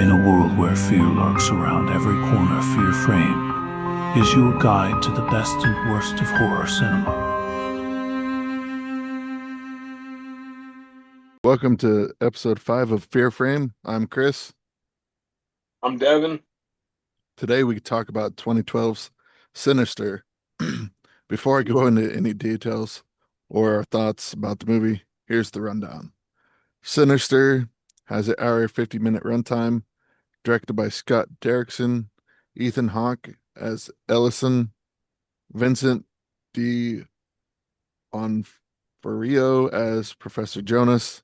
In a world where fear lurks around every corner, Fear Frame is your guide to the best and worst of horror cinema. Welcome to episode 5 of Fear Frame. I'm Chris. I'm Devin. Today we talk about 2012's Sinister. Before I go into any details or our thoughts about the movie, here's the rundown. Sinister has an hour 50-minute runtime, directed by Scott Derrickson, Ethan Hawke as Ellison, Vincent D. Onofrio as Professor Jonas,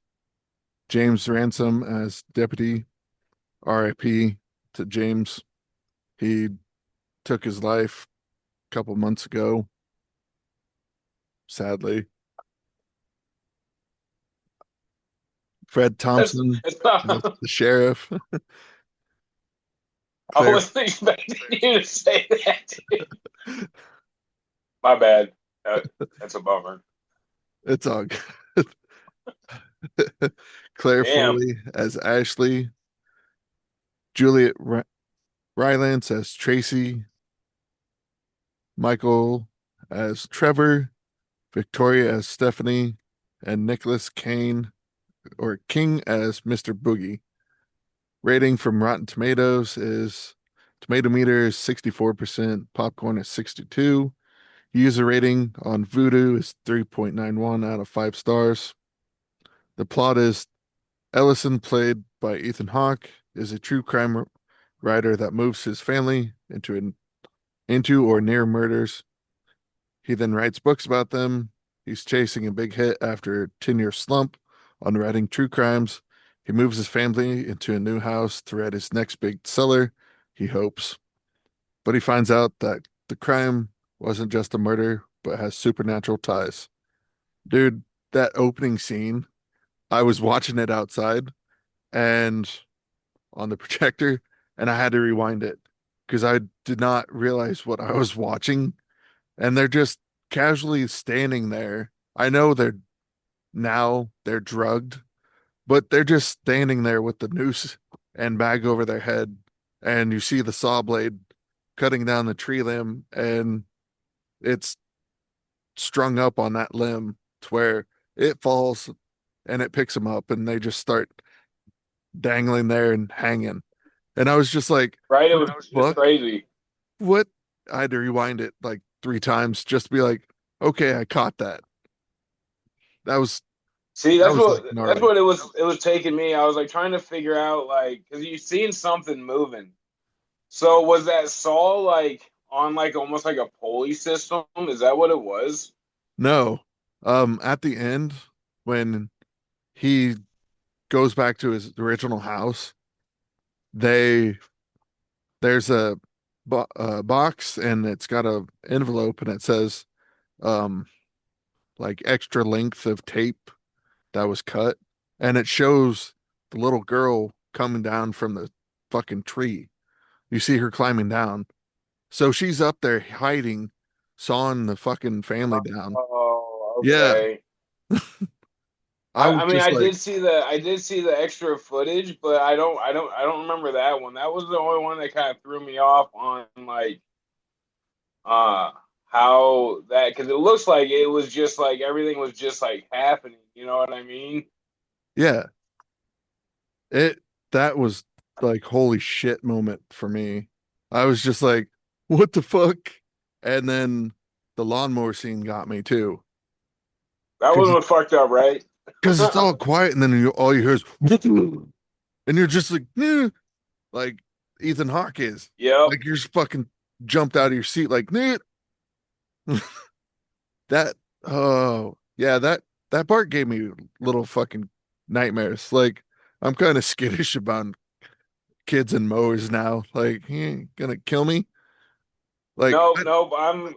James Ransom as Deputy. RIP to James. He took his life a couple months ago, sadly. Fred Thompson as I the sheriff. Claire, wasn't expecting you to say that. My bad. That's a bummer. it's all good. Claire Damn. Foley as Ashley, Juliet Rylance as Tracy, Michael as Trevor, Victoria as Stephanie, and Nicholas King as Mr. Boogie. Rating from Rotten Tomatoes is tomato meter is 64%, popcorn is 62. User rating on Vudu is 3.91 out of 5 stars. The plot is Ellison, played by Ethan Hawke, is a true crime writer that moves his family into or near murders. He then writes books about them. He's chasing a big hit after a 10-year slump on writing true crimes. He moves his family into a new house to write his next big seller, he hopes. But he finds out that the crime wasn't just a murder, but has supernatural ties. Dude, that opening scene, I was watching it outside and on the projector, and I had to rewind it because I did not realize what I was watching. And they're just casually standing there. I know they're drugged, but they're just standing there with the noose and bag over their head, and you see the saw blade cutting down the tree limb, and it's strung up on that limb to where it falls and it picks them up, and they just start dangling there and hanging. And I was just like, Right? It what was the just fuck? crazy. What? I had to rewind it like 3 times just to be like, okay, I caught that. That was See, that that's was what like that's gnarly. what it was taking me. I was like trying to figure out like because you seen something moving. So was that saw like on like almost like a pulley system? Is that what it was? No. At the end, when he goes back to his original house, they there's a box, and it's got a envelope, and it says um like extra length of tape that was cut, and it shows the little girl coming down from the fucking tree. You see her climbing down. So she's up there hiding, sawing the fucking family down. Oh, Yeah, okay. I was I mean, just like, I did see the extra footage, but I don't remember that one. That was the only one that kind of threw me off on like uh how that because it looks like it was just like everything was just like happening. You know what I mean? yeah, it that was like holy shit moment for me. I was just like, what the fuck? And then the lawnmower scene got me too, That because one was fucked up, right? it's all quiet, and then all you hear is, and you're just like, "Eh," like Ethan Hawke is, Yep. like you're just fucking jumped out of your seat, like, "Nah." That, oh yeah, that part gave me little fucking nightmares. Like, I'm kind of skittish about kids and mowers now. Like, he ain't gonna kill me. Like, No, no, I'm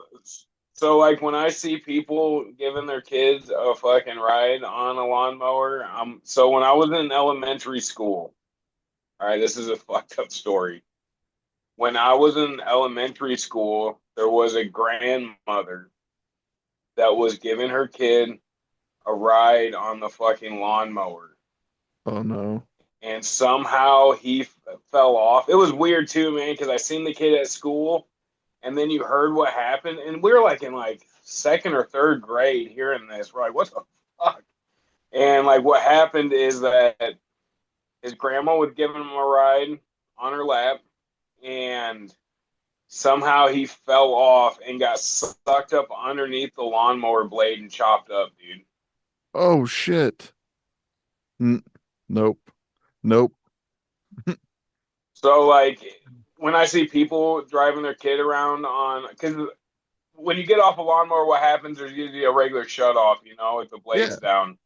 so like when I see people giving their kids a fucking ride on a lawnmower, so when I was in elementary school, all right, this is a fucked up story. When I was in elementary school, there was a grandmother that was giving her kid a ride on the fucking lawnmower. oh no. And somehow fell off. It was weird too, man, because I seen the kid at school, and then you heard what happened, and we were like in like second or third grade hearing this. We're like, what the fuck? And like what happened is that his grandma was giving him a ride on her lap, and somehow he fell off and got sucked up underneath the lawnmower blade and chopped up, dude. Oh shit. N Nope. Nope. So like when I see people driving their kid around on, because when you get off a lawnmower, what happens? There's usually a regular shut off, you know, if the Yeah. blade's down.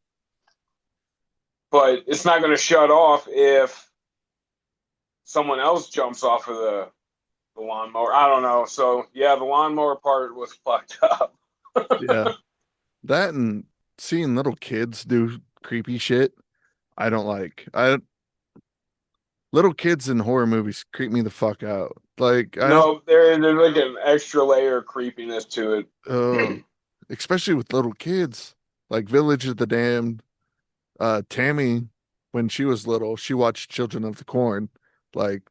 But it's not going to shut off if someone else jumps off of the lawnmower. I don't know. So yeah, the lawnmower part was fucked up. Yeah. That and seeing little kids do creepy shit, I don't like. I Little kids in horror movies creep me the fuck out. Like I don't No, there's like an extra layer of creepiness to uh it. especially with little kids. Like Village of the Damned, Tammy, when she was little, she watched Children of the Corn, like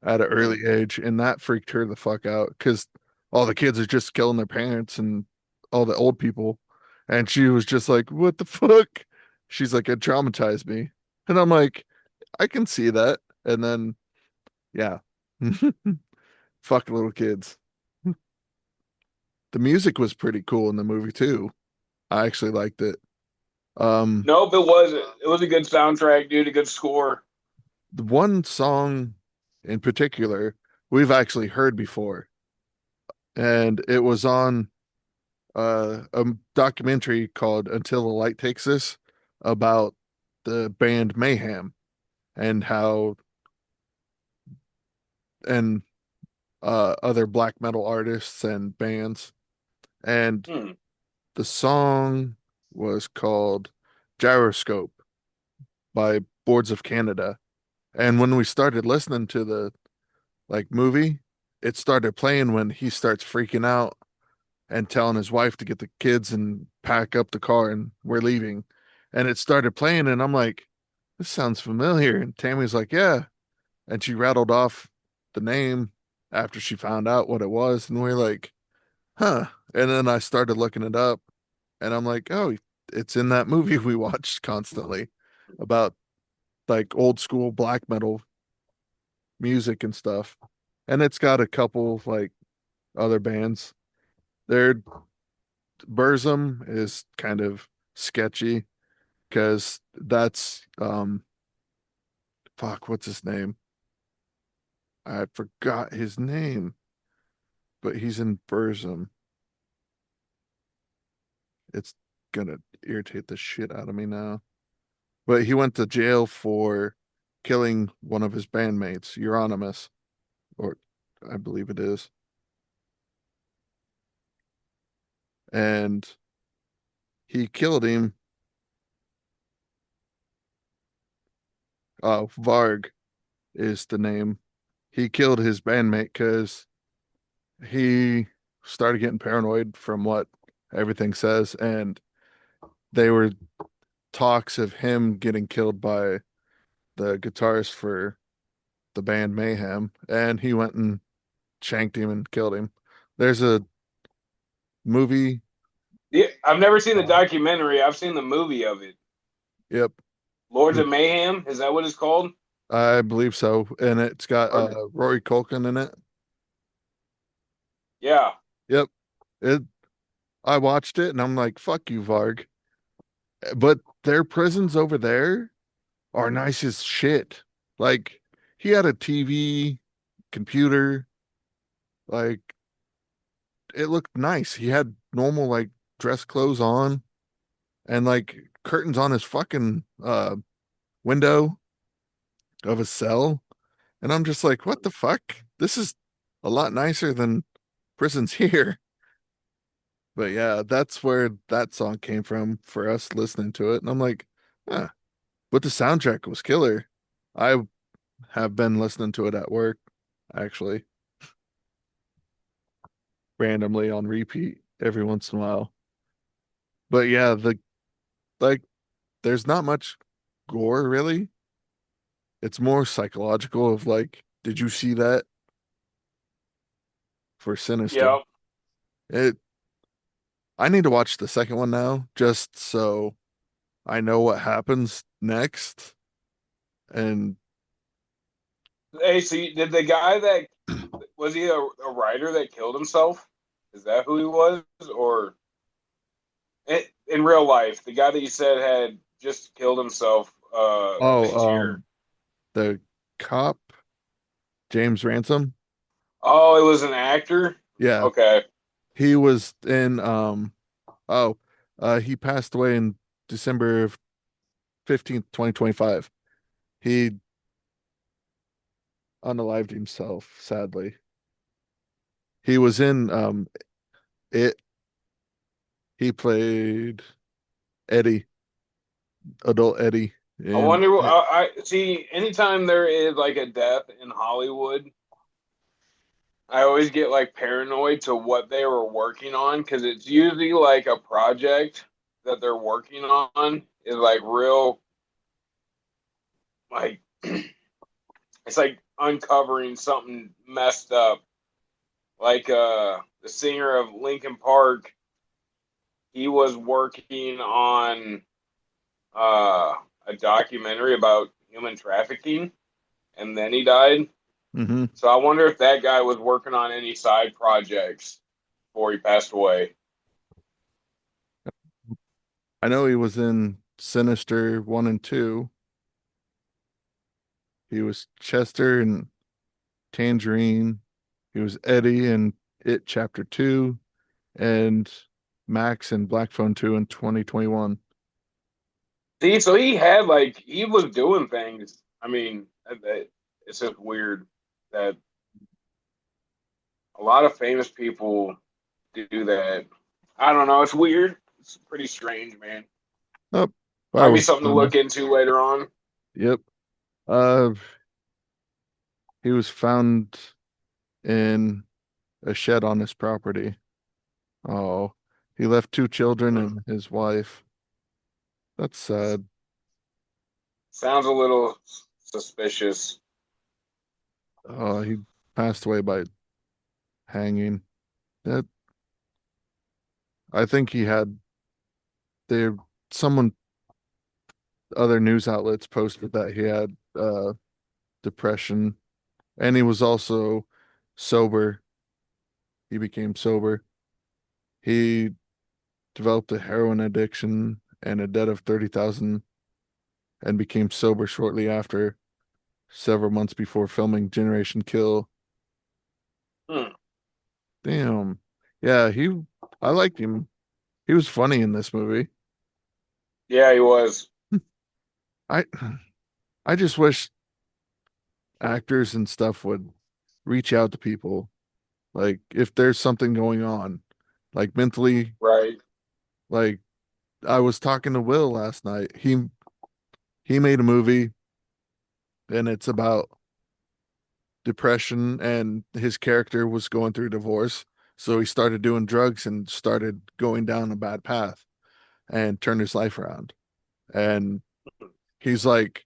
at an early age, and that freaked her the fuck out because all the kids are just killing their parents and all the old people. And she was just like, what the fuck? She's like, it traumatized me. And I'm like, I can see that. And then, yeah, fuck little kids. The music was pretty cool in the movie too. I actually liked it. Um, Nope, it wasn't. It was a good soundtrack, dude. A good score. the one song in particular we've actually heard before, and it was on a documentary called Until the Light Takes Us about the band Mayhem and how and other black metal artists and bands. And Hmm. the song was called Gyroscope by Boards of Canada. And when we started listening to the like movie, it started playing when he starts freaking out and telling his wife to get the kids and pack up the car and we're leaving. And it started playing and I'm like, this sounds familiar. And Tammy's like, yeah. And she rattled off the name after she found out what it was. And we're like, huh. And then I started looking it up and I'm like, oh, it's in that movie we watched constantly about like old school black metal music and stuff. And it's got a couple like other bands. Their Burzum is kind of sketchy because that's fuck, what's his name? I forgot his name, but he's in Burzum. It's gonna irritate the shit out of me now. But he went to jail for killing one of his bandmates, Euronymous, or I believe it is. And he killed him. Varg is the name. He killed his bandmate because he started getting paranoid from what everything says, and they were talks of him getting killed by the guitarist for the band Mayhem, and he went and shanked him and killed him. There's a movie. Yeah, I've never seen the documentary. I've seen the movie of it. Yep, Lords of Mayhem. Is that what it's called? I believe so, and it's got Okay. Rory Culkin in it. Yeah. Yep, it. I watched it and I'm like, "Fuck you, Varg." But their prisons over there are nice as shit. Like he had a TV, computer, like it looked nice. He had normal like dress clothes on and like curtains on his fucking window of his cell. And I'm just like, what the fuck? This is a lot nicer than prisons here. But yeah, that's where that song came from for us listening to it. And I'm like, huh. But the soundtrack was killer. I have been listening to it at work, actually, randomly on repeat every once in a while. But yeah, the like there's not much gore really. it's more psychological of like, did you see that for Sinister? Yep. It I need to watch the second one now just so I know what happens next. And Hey, see, did the guy that was he a writer that killed himself? Is that who he was, or in real life, the guy that you said had just killed himself this oh, year? the cop, James Ransom. Oh, it was an actor. Yeah, Okay. he was in oh, he passed away in December 15th, 2025. He unalived himself, sadly. He was in it he played Eddie, adult Eddie I in wonder. it. I see. Anytime there is like a death in Hollywood, I always get like paranoid to what they were working on because it's usually like a project that they're working on is like real, like it's like uncovering something messed up. Like the singer of Linkin Park, he was working on uh a documentary about human trafficking, and then he died. Hmm. So I wonder if that guy was working on any side projects before he passed away. I know he was in Sinister 1 and 2. He was Chester and Tangerine. He was Eddie in It Chapter 2 and Max in Black Phone 2 in 2021. See, so he had like he was doing things. I mean, it's just weird that a lot of famous people do that. I don't know. It's weird. It's pretty strange, man. Oh, Might be fireworks. something to look into later on. Yep. Uh, he was found in a shed on his property. Oh, he left two children Hmm. and his wife. That's sad. Sounds a little suspicious. He passed away by hanging. That I think he had there someone other news outlets posted that he had depression and he was also sober. He became sober. He developed a heroin addiction and a debt of 30,000 and became sober shortly after, several months before filming Generation Kill. Hmm. Damn. Yeah, I liked him. He was funny in this movie. Yeah, he was. I I just wish actors and stuff would reach out to people. Like if there's something going on, like mentally, Right. like I was talking to Will last night. He made a movie and it's about depression and his character was going through divorce. So he started doing drugs and started going down a bad path and turned his life around. And he's like,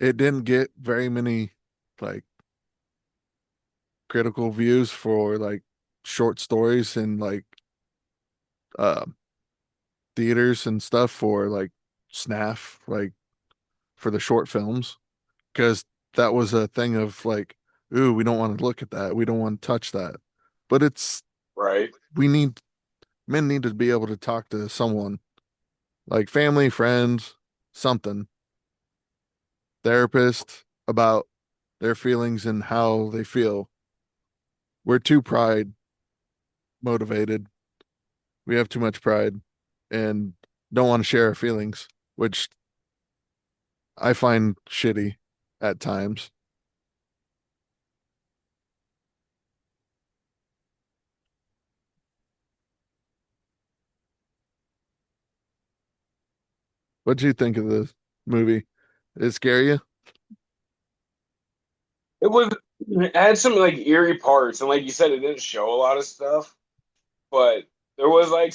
it didn't get very many like critical views for like short stories and like uh theaters and stuff for like SNAF, like for the short films, because that was a thing of like, ooh, we don't want to look at that. We don't want to touch that. But it's Right. we need men need to be able to talk to someone like family, friends, something, therapist about their feelings and how they feel. We're too pride motivated. We have too much pride and don't want to share our feelings, which I find shitty at times. What do you think of the movie? Did it scare you? It had some like eerie parts, and like you said, it didn't show a lot of stuff, but there was like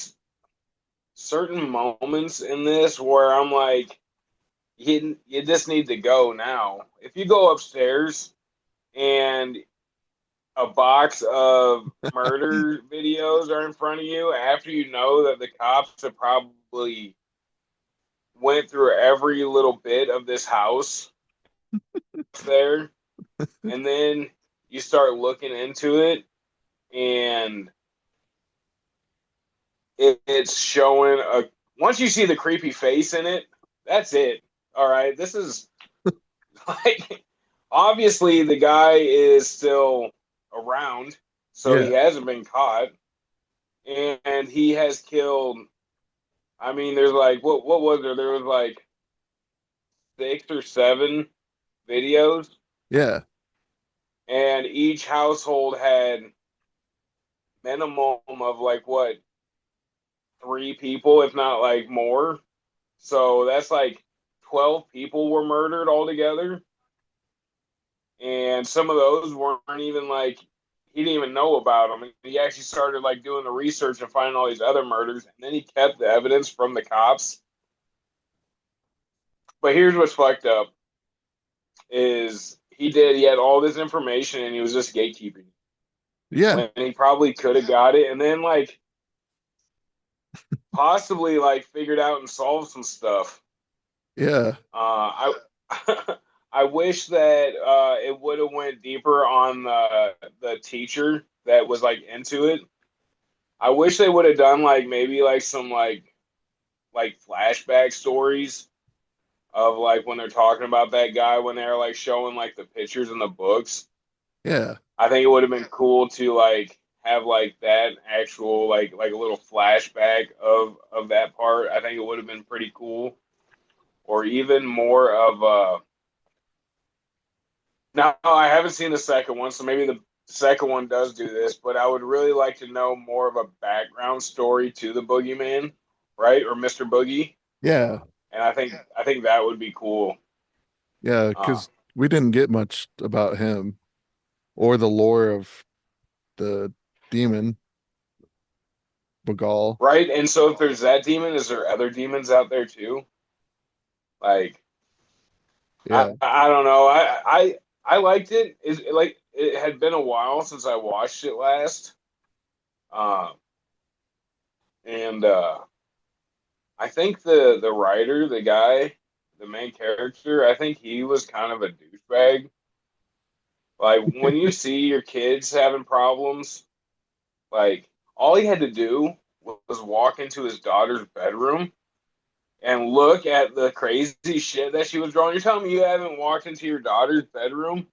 certain moments in this where I'm like, you just need to go now. If you go upstairs and a box of murder videos are in front of you after you know that the cops have probably went through every little bit of this house there, and then you start looking into it, and it's showing a. Once you see the creepy face in it, that's it. All right, this is like obviously the guy is still around, so Yeah. he hasn't been caught, and he has killed. I mean, there's like what was there? There was like 6 or 7 videos, Yeah. and each household had minimum of like what 3 people, if not like more. So that's like 12 people were murdered altogether, and some of those weren't even like he didn't even know about them. And he actually started like doing the research and finding all these other murders, and then he kept the evidence from the cops. But here's what's fucked up: is he had all this information and he was just gatekeeping Yeah. when he probably could have got it, and then like possibly like figured out and solved some stuff. Yeah. I I wish that it would have went deeper on the teacher that was like into it. I wish they would have done like maybe like some like flashback stories of like when they're talking about that guy when they're like showing like the pictures in the books. Yeah. I think it would have been cool to like have like that actual like a little flashback of that part. I think it would have been pretty cool. Or even more of now I haven't seen the second one, so maybe the second one does do this, but I would really like to know more of a background story to the boogeyman, right? Or Mr. Boogie. Yeah. And I think that would be cool. Yeah. Uh, Because we didn't get much about him or the lore of the demon, Bagal. right? And so if there's that demon, is there other demons out there too? Like Yeah. I don't know. I liked it. Like it had been a while since I watched it last. Uh, and I think the writer, the guy, the main character, I think he was kind of a douchebag. Like when you see your kids having problems, like all he had to do was walk into his daughter's bedroom and look at the crazy shit that she was drawing. You're telling me you haven't walked into your daughter's bedroom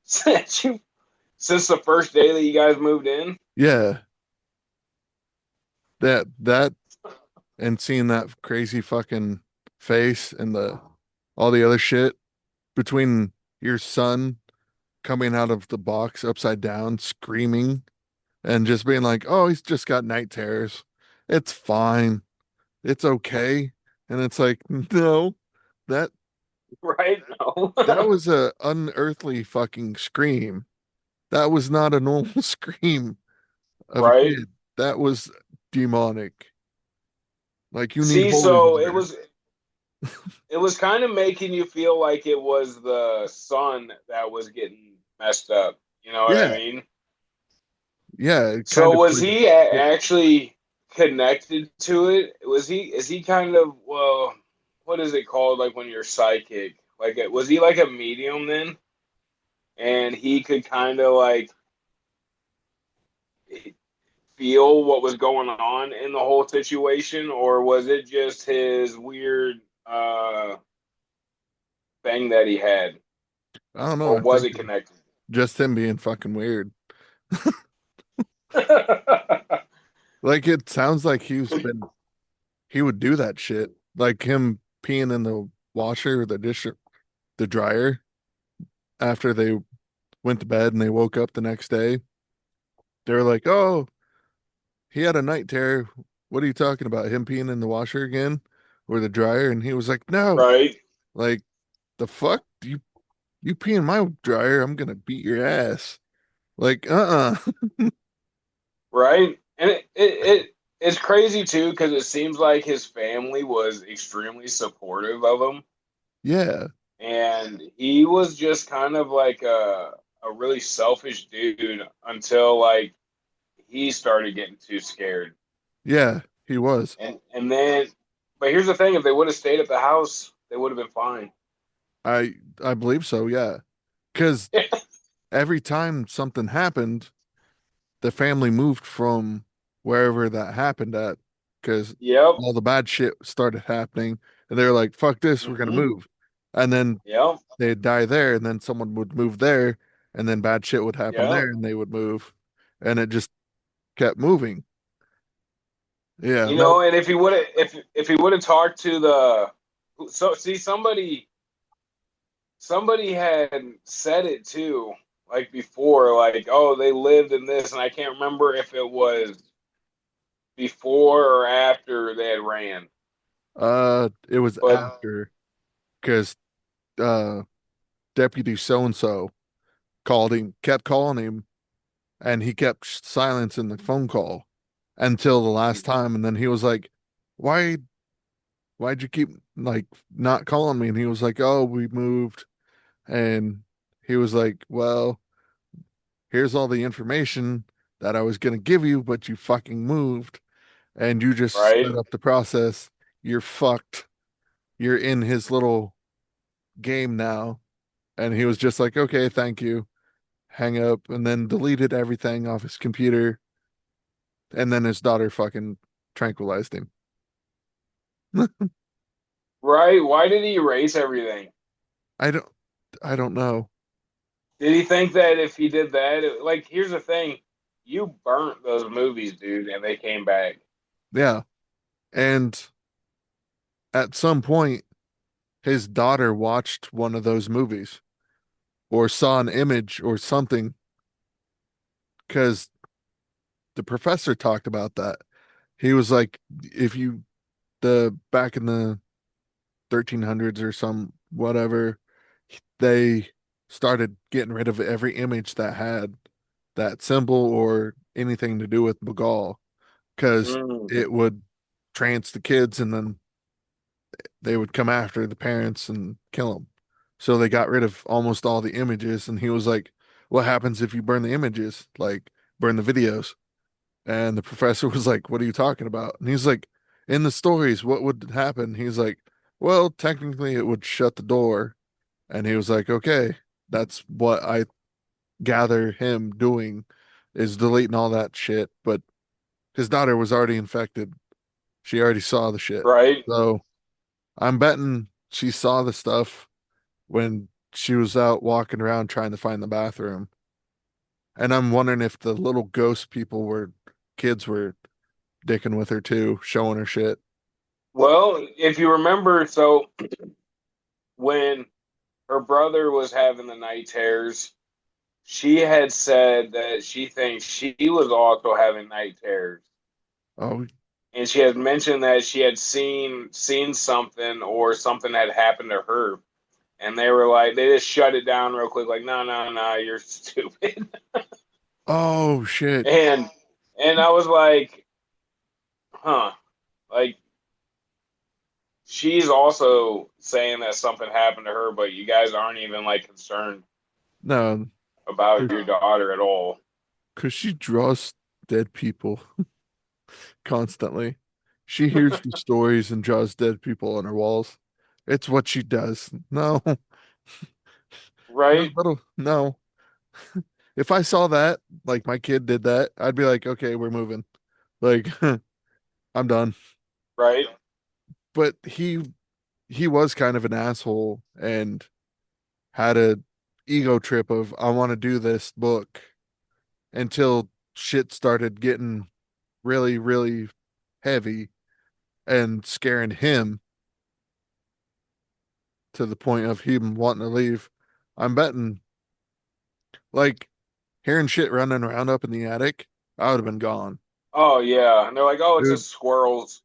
since the first day that you guys moved in? Yeah. That and seeing that crazy fucking face and the all the other shit between your son coming out of the box upside down screaming and just being like, "Oh, he's just got night terrors. It's fine. It's okay." And it's like, "No. That Right? No. that was a unearthly fucking scream. That was not a normal scream of a Right? kid. That was demonic. Like you need See, holy so water." it was kind of making you feel like it was the son that was getting messed up. You know what I Yeah. mean? Yeah, it kind So of was would he fit. actually connected to it? Is he kind of, well, what is it called like when you're psychic? Like was he like a medium then? And he could kind of like feel what was going on in the whole situation, or was it just his weird thing that he had, I don't know. or I was think it connected? just him being fucking weird. Like it sounds like he would do that shit. Like him peeing in the washer or the dryer after they went to bed and they woke up the next day. They're like, "Oh, he had a night terror. What are you talking about? Him peeing in the washer again or the dryer?" And he was like, "No." Right, Like, the fuck? You pee in my dryer, I'm gonna beat your ass. Like, right, and it's crazy too because it seems like his family was extremely supportive of him. Yeah. and he was just kind of like a really selfish dude until like he started getting too scared. Yeah, he was. And then, but here's the thing: if they would have stayed at the house, they would have been fine. I I believe so, yeah. Because every time something happened, the family moved from wherever that happened at because Yep. all the bad shit started happening. And they were like, fuck this, we're gonna Hmm. move. And then Yep. they'd die there, and then someone would move there, and then bad shit would happen Yep. there, and they would move. And it just kept moving. Yeah, You that know, and if he would have talked to the so see somebody had said it too, like before, like, oh, they lived in this, and I can't remember if it was before or after they had ran. it was But after because uh Deputy so and so called him, kept calling him, and he kept silencing the phone call until the last time, and then he was like, "Why? Why'd you keep like not calling me?" And he was like, "Oh, we moved," and he was like, "Well, here's all the information that I was gonna give you, but you fucking moved, and you just right, sped up the process. You're fucked. You're in his little game now." And he was just like, "Okay, thank you." Hang up, and then deleted everything off his computer. And then his daughter fucking tranquilized him. right. Why did he erase everything? I don't I don't know. Did he think that if he did that, like, here's the thing: you burnt those movies, dude, and they came back. Yeah. And at some point his daughter watched one of those movies or saw an image or something because the professor talked about that. He was like, if you the back in the 1300s or some whatever, they started getting rid of every image that had that symbol or anything to do with Begall because Mm, it would trance the kids and then they would come after the parents and kill them. So they got rid of almost all the images. And he was like, "What happens if you burn the images? Like, burn the videos?" And the professor was like, "What are you talking about?" And he's like, "In the stories, what would happen?" He's like, "Well, technically, it would shut the door." And he was like, "Okay, that's what I gather him doing is deleting all that shit." But his daughter was already infected. She already saw the shit. right. So I'm betting she saw the stuff when she was out walking around trying to find the bathroom. And I'm wondering if the little ghost people were kids were dicking with her too, showing her shit. Well, if you remember, so when her brother was having the night terrors, she had said that she thinks she was also having night terrors. Oh, And she had mentioned that she had seen something or something had happened to her. And they were like, they just shut it down real quick, like, no, no, no, you're stupid. oh shit. And and I was like, huh. Like, she's also saying that something happened to her, but you guys aren't even like concerned No, about your daughter at all. because she draws dead people constantly. She hears the stories and draws dead people on her walls. It's what she does. No, Right? no. If I saw that, like my kid did that, I'd be like, okay, we're moving. Like, I'm done. Right? But he was kind of an asshole and had a ego trip of I want to do this book until shit started getting really, really heavy and scaring him to the point of him wanting to leave. I'm betting like hearing shit running around up in the attic, I would have been gone. Oh yeah. And they're like, oh, it's Dude, just squirrels.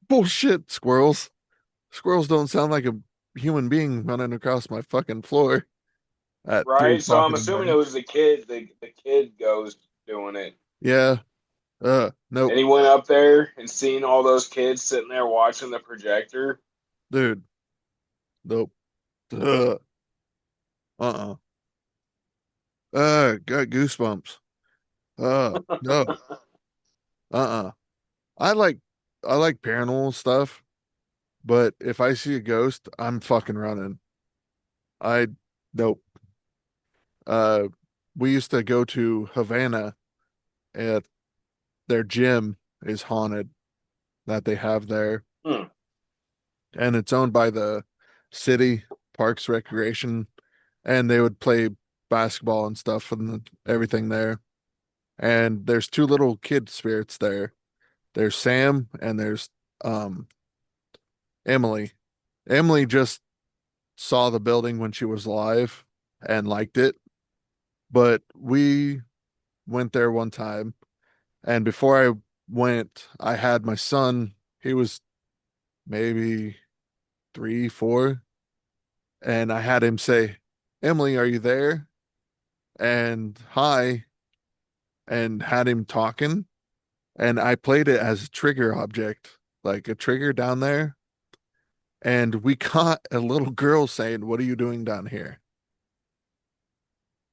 bullshit, squirrels. Squirrels don't sound like a human being running across my fucking floor at three Right? So o'clock I'm in the assuming it morning. was the kid, the kid ghost doing it. Yeah. And Nope. he went up there and seen all those kids sitting there watching the projector. Dude. Nope. Ugh. Uh-uh. Got goosebumps. No. Uh-uh. I like I like paranormal stuff, but if I see a ghost, I'm fucking running. I Nope. Uh we used to go to Havana at their gym is haunted that they have there, Hmm. and it's owned by the city Parks Recreation, and they would play basketball and stuff and everything there. And there's two little kid spirits there. There's Sam and there's um Emily. Emily just saw the building when she was alive and liked it, but we went there one time, and before I went, I had my son. He was maybe 3, 4, and I had him say, "Emily, are you there?" And hi, and had him talking, and I played it as a trigger object, like a trigger down there. And we caught a little girl saying, "What are you doing down here?"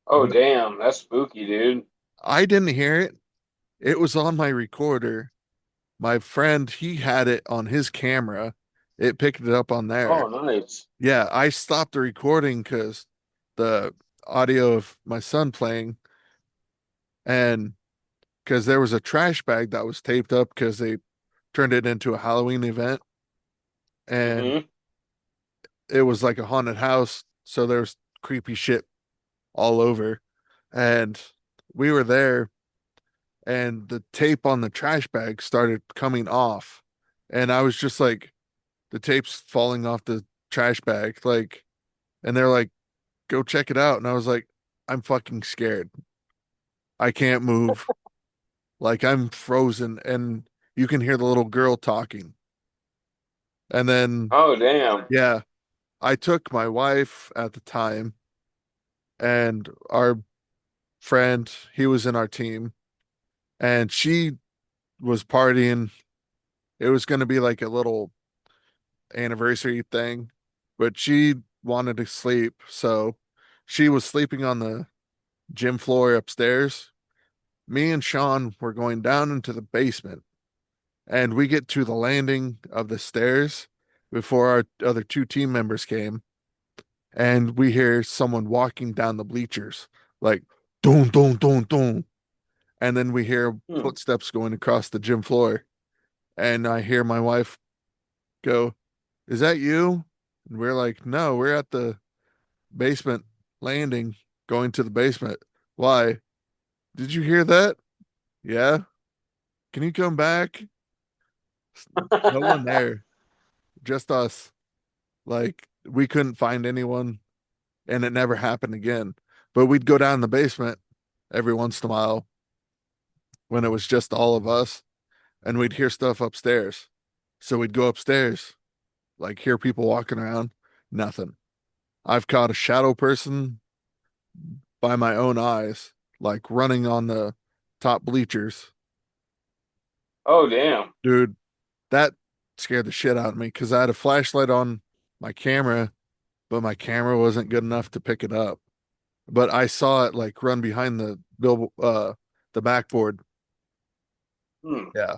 Oh, But damn. That's spooky, dude. I didn't hear it. It was on my recorder. My friend, he had it on his camera. It picked it up on there. Oh, nice. Yeah, I stopped the recording because the audio of my son playing, and because there was a trash bag that was taped up because they turned it into a Halloween event, and Mm-hmm. it was like a haunted house. So there's creepy shit all over. And we were there, and the tape on the trash bag started coming off. And I was just like, the tape's falling off the trash bag. Like, and they're like, go check it out. And I was like, I'm fucking scared. I can't move. Like, I'm frozen. And you can hear the little girl talking. And then, Oh, damn. yeah, I took my wife at the time and our friend, he was in our team, and she was partying. It was going to be like a little anniversary thing, but she wanted to sleep. So she was sleeping on the gym floor upstairs. Me and Sean were going down into the basement, and we get to the landing of the stairs before our other two team members came, and we hear someone walking down the bleachers, like doom, doom, doom, doom. And then we hear Hmm. footsteps going across the gym floor. And I hear my wife go, "Is that you?" And we're like, "No, we're at the basement landing going to the basement." "Why? Did you hear that?" "Yeah." "Can you come back?" No one there, just us. Like, we couldn't find anyone, and it never happened again. But we'd go down in the basement every once in a while when it was just all of us, and we'd hear stuff upstairs. So we'd go upstairs, like hear people walking around. Nothing. I've caught a shadow person by my own eyes, like running on the top bleachers. Oh, damn. Dude, that scared the shit out of me because I had a flashlight on my camera, but my camera wasn't good enough to pick it up. But I saw it like run behind the backboard. Hmm. Yeah.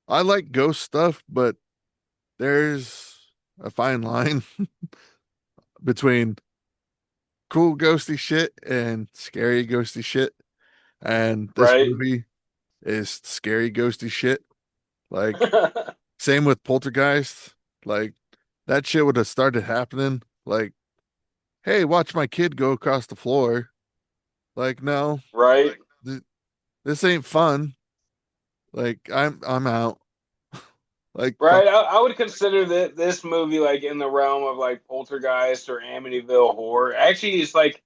I like ghost stuff, but there's a fine line between cool ghosty shit and scary ghosty shit. And this Right? movie is scary ghosty shit. Like, same with Poltergeist. Like, that shit would have started happening. Like, hey, watch my kid go across the floor. Like, no, Right? th- this ain't fun. Like, I'm out. Like, fuck, Right. I would consider that this movie like in the realm of like Poltergeist or Amityville Horror. Actually, it's like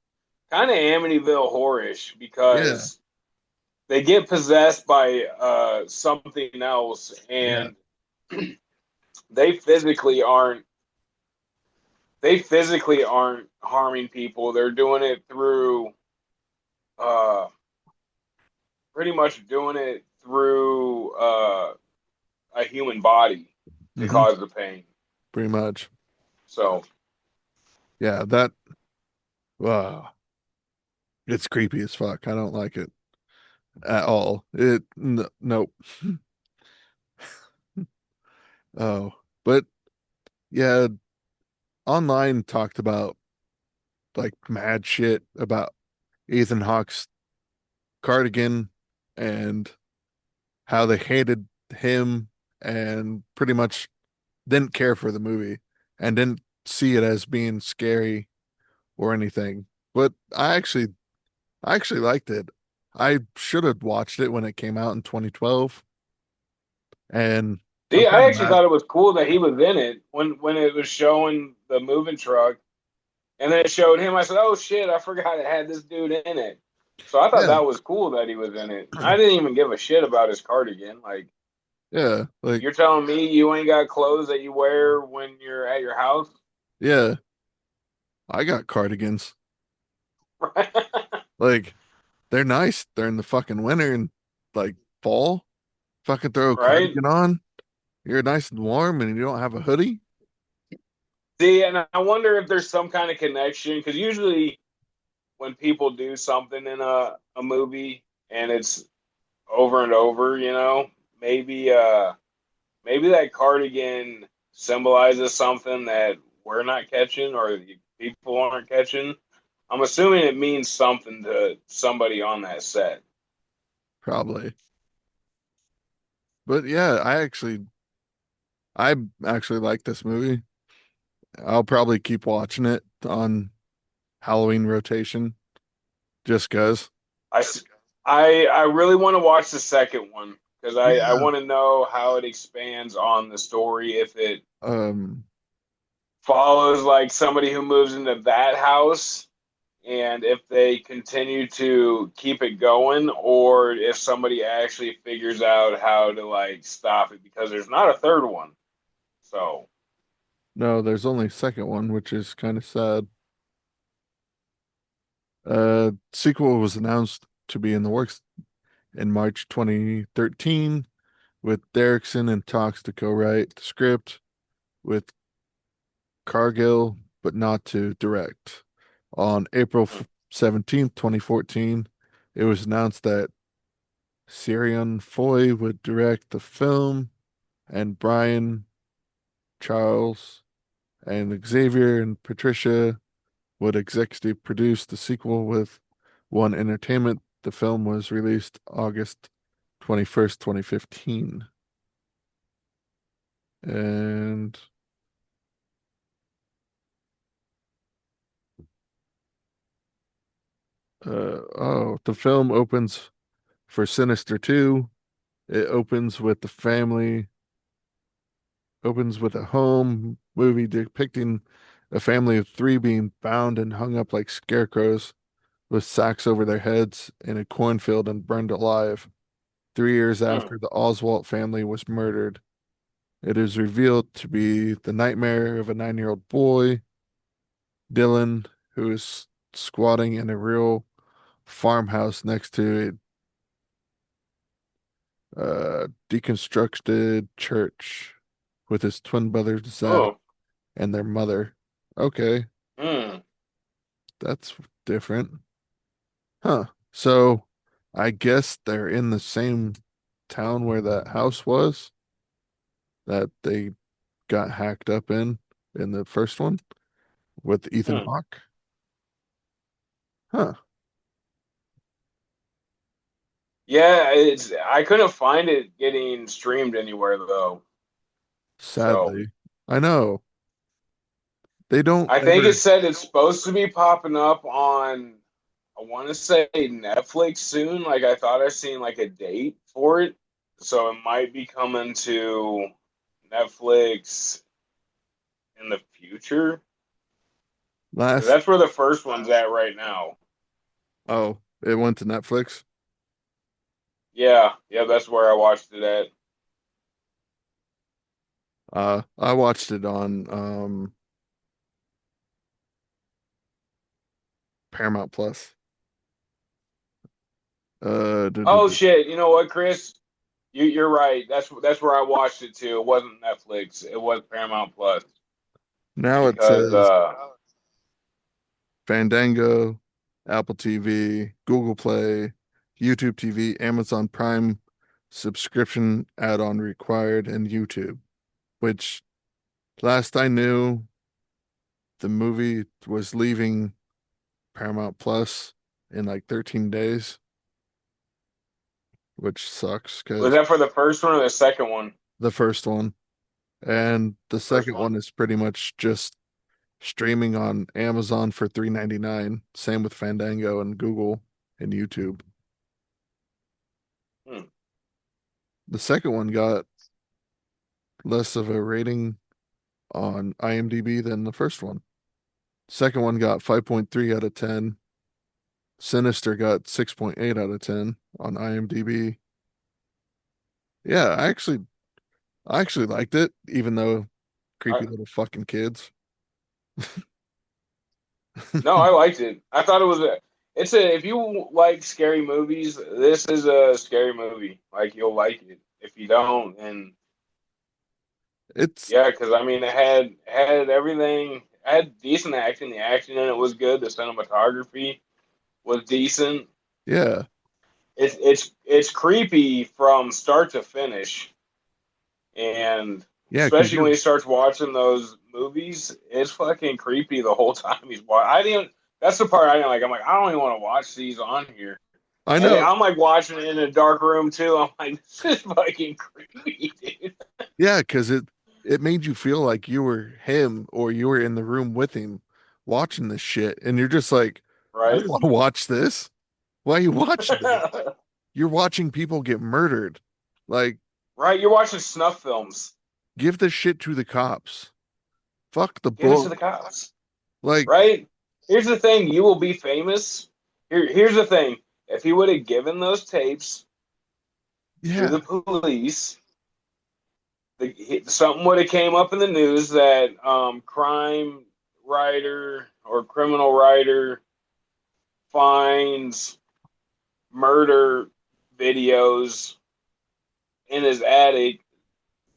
kind of Amityville Horror-ish yeah, because they get possessed by something else yeah. and they physically aren't they physically aren't harming people. They're doing it through uh pretty much doing it through a human body to Hmm. cause the pain. Pretty much. So Yeah, that wow. It's creepy as fuck. I don't like it at all. Nope. Oh, but yeah, online talked about like mad shit about Ethan Hawke's cardigan and how they hated him and pretty much didn't care for the movie and didn't see it as being scary or anything. But I actually liked it. I should have watched it when it came out in 2012, and I'm See, I kind of actually mad. thought it was cool that he was in it when it was showing the moving truck, and then it showed him. I said, "Oh shit, I forgot it had this dude in it." So I thought Yeah, that was cool that he was in it. I didn't even give a shit about his cardigan. Like, yeah, like you're telling me you ain't got clothes that you wear when you're at your house? yeah, I got cardigans. Like they're nice. They're in the fucking winter and like fall. Fucking throw a Right? cardigan on. You're nice and warm and you don't have a hoodie. See, and I wonder if there's some kind of connection because usually when people do something in a movie and it's over and over, maybe maybe that cardigan symbolizes something that we're not catching or the people aren't catching. I'm assuming it means something to somebody on that set. Probably. But yeah, I actually like this movie. I'll probably keep watching it on Halloween rotation just 'cause. I, I really want to watch the second one because I Yeah. want to know how it expands on the story. If it Um, follows like somebody who moves into that house and if they continue to keep it going or if somebody actually figures out how to like stop it because there's not a third one. So, no, there's only a second one, which is kind of sad. Sequel was announced to be in the works in March 2013 with Derrickson in talks to co-write the script with Cargill, but not to direct. On April 17th, 2014, it was announced that Sirion Foy would direct the film, and Brian, Charles, and Xavier and Patricia would executive produce the sequel with One Entertainment. The film was released August 21st, 2015. And the film opens for Sinister 2. It opens with a home movie depicting a family of three being bound and hung up like scarecrows with sacks over their heads in a cornfield and burned alive 3 years hmm. after the Oswalt family was murdered. It is revealed to be the nightmare of a 9-year-old boy, Dylan, who is squatting in a real farmhouse next to a deconstructed church with his twin brother Zach Oh, and their mother. Okay, hmm. that's different. Huh. So I guess they're in the same town where that house was that they got hacked up in the first one with Ethan Hmm. Hawke. Huh. Yeah, it's I couldn't find it getting streamed anywhere though. So Sadly. I know. They don't I think it ever. said it's supposed to be popping up on I want to say Netflix soon. Like I thought I seen like a date for it, so it might be coming to Netflix in the future. 'Cause Last. that's where the first one's at right now. Oh, it went to Netflix. Yeah, yeah, that's where I watched it at. I watched it on Paramount Plus. Oh shit! You know what, Chris? You're right. That's where I watched it too. It wasn't Netflix. It was Paramount Plus Now it because says Fandango, Apple TV, Google Play, YouTube TV, Amazon Prime subscription add-on required, and YouTube, which last I knew, the movie was leaving Paramount Plus in like 13 days, which sucks Was because that for the first one or the second one? the first one and the First second one. one is pretty much just streaming on Amazon for $3.99. Same with Fandango and Google and YouTube. Hmm. The second one got less of a rating on IMDb than the first one. Second one got 5.3 out of 10. Sinister got 6.8 out of 10 on IMDb. Yeah, I actually liked it, even though creepy I, little fucking kids. no, I liked it. I thought it was a. It's a. If you like scary movies, this is a scary movie. Like you'll like it. If you don't, and It's yeah, because I mean, it had everything. It had decent acting. The action in it was good. The cinematography was decent. yeah. It's creepy from start to finish, and Yeah, because especially when you're he starts watching those movies, it's fucking creepy the whole time he's watching. I didn't. That's the part I didn't like. I'm like, I don't even want to watch these on here. I And then know. I'm like watching it in a dark room too. I'm like, this is fucking creepy, dude. Yeah, because it made you feel like you were him or you were in the room with him watching this shit. And you're just like, I Right? don't want to watch this. Why are you watching this? You're watching people get murdered. Like, Right? You're watching snuff films. give the shit to the cops. Fuck the Give it to the book. cops. Like, Right? Here's the thing: you will be famous. Here's the thing: if he would have given those tapes to yeah, the police, something would have came up in the news that crime writer or criminal writer finds murder videos in his attic.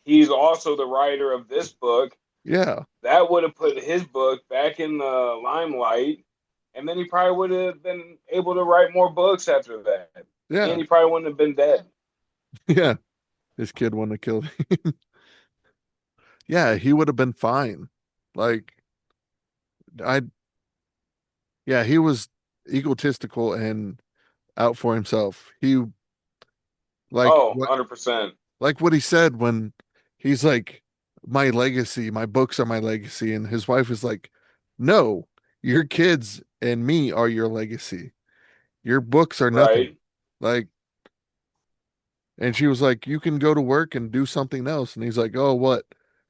He's also the writer of this book. yeah, That would have put his book back in the limelight, and then he probably would have been able to write more books after that, yeah, and he probably wouldn't have been dead. yeah. This kid wanted to kill him. Yeah, he would have been fine. Like, I, yeah, he was egotistical and out for himself. He, like, Oh, what 100%. like what he said when he's like, my legacy, my books are my legacy, and his wife is like, no, your kids and me are your legacy, your books are nothing. Right? Like, and she was like, you can go to work and do something else, and he's like, oh, what?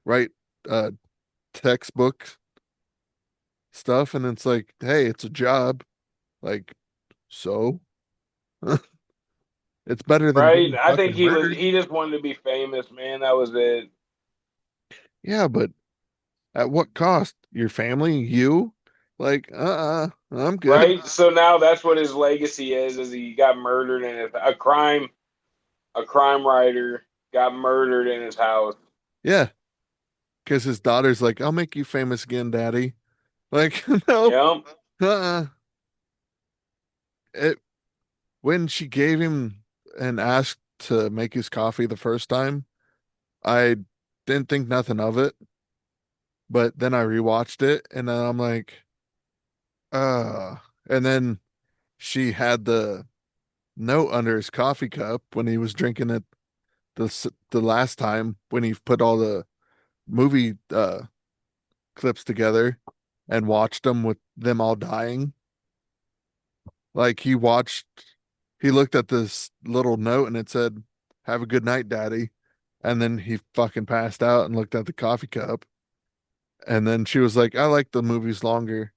Write uh textbook stuff. And it's like, hey, it's a job. Like, so it's better than Right? getting I think fucking he was. murdered. He just wanted to be famous, man. That was it. Yeah, but at what cost? Your family, you? Like, I'm good. Right? So now that's what his legacy is. Is he got murdered in a crime writer got murdered in his house. Yeah, because his daughter's like, I'll make you famous again, daddy. Like, no, Yep. uh-uh. It when she gave him and asked to make his coffee the first time, I didn't think nothing of it. But then I rewatched it and then I'm like, uh, and then she had the note under his coffee cup when he was drinking it the last time when he put all the movie clips together and watched them with them all dying. Like he looked at this little note and it said, "Have a good night, Daddy." And then he fucking passed out and looked at the coffee cup. And then she was like, "I like the movies longer."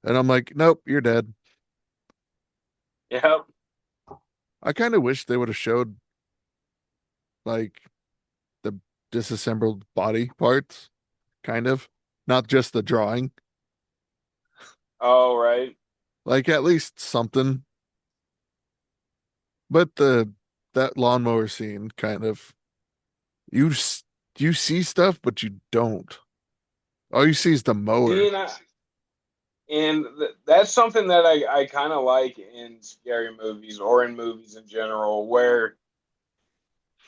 And I'm like, "Nope, you're dead." Yep. I kind of wish they would have showed like the disassembled body parts, kind of, not just the drawing. Oh, right. Like at least something. But the that lawnmower scene kind of you you see stuff, but you don't. All you see is the See, mower. And that's something that I kind of like in scary movies or in movies in general, where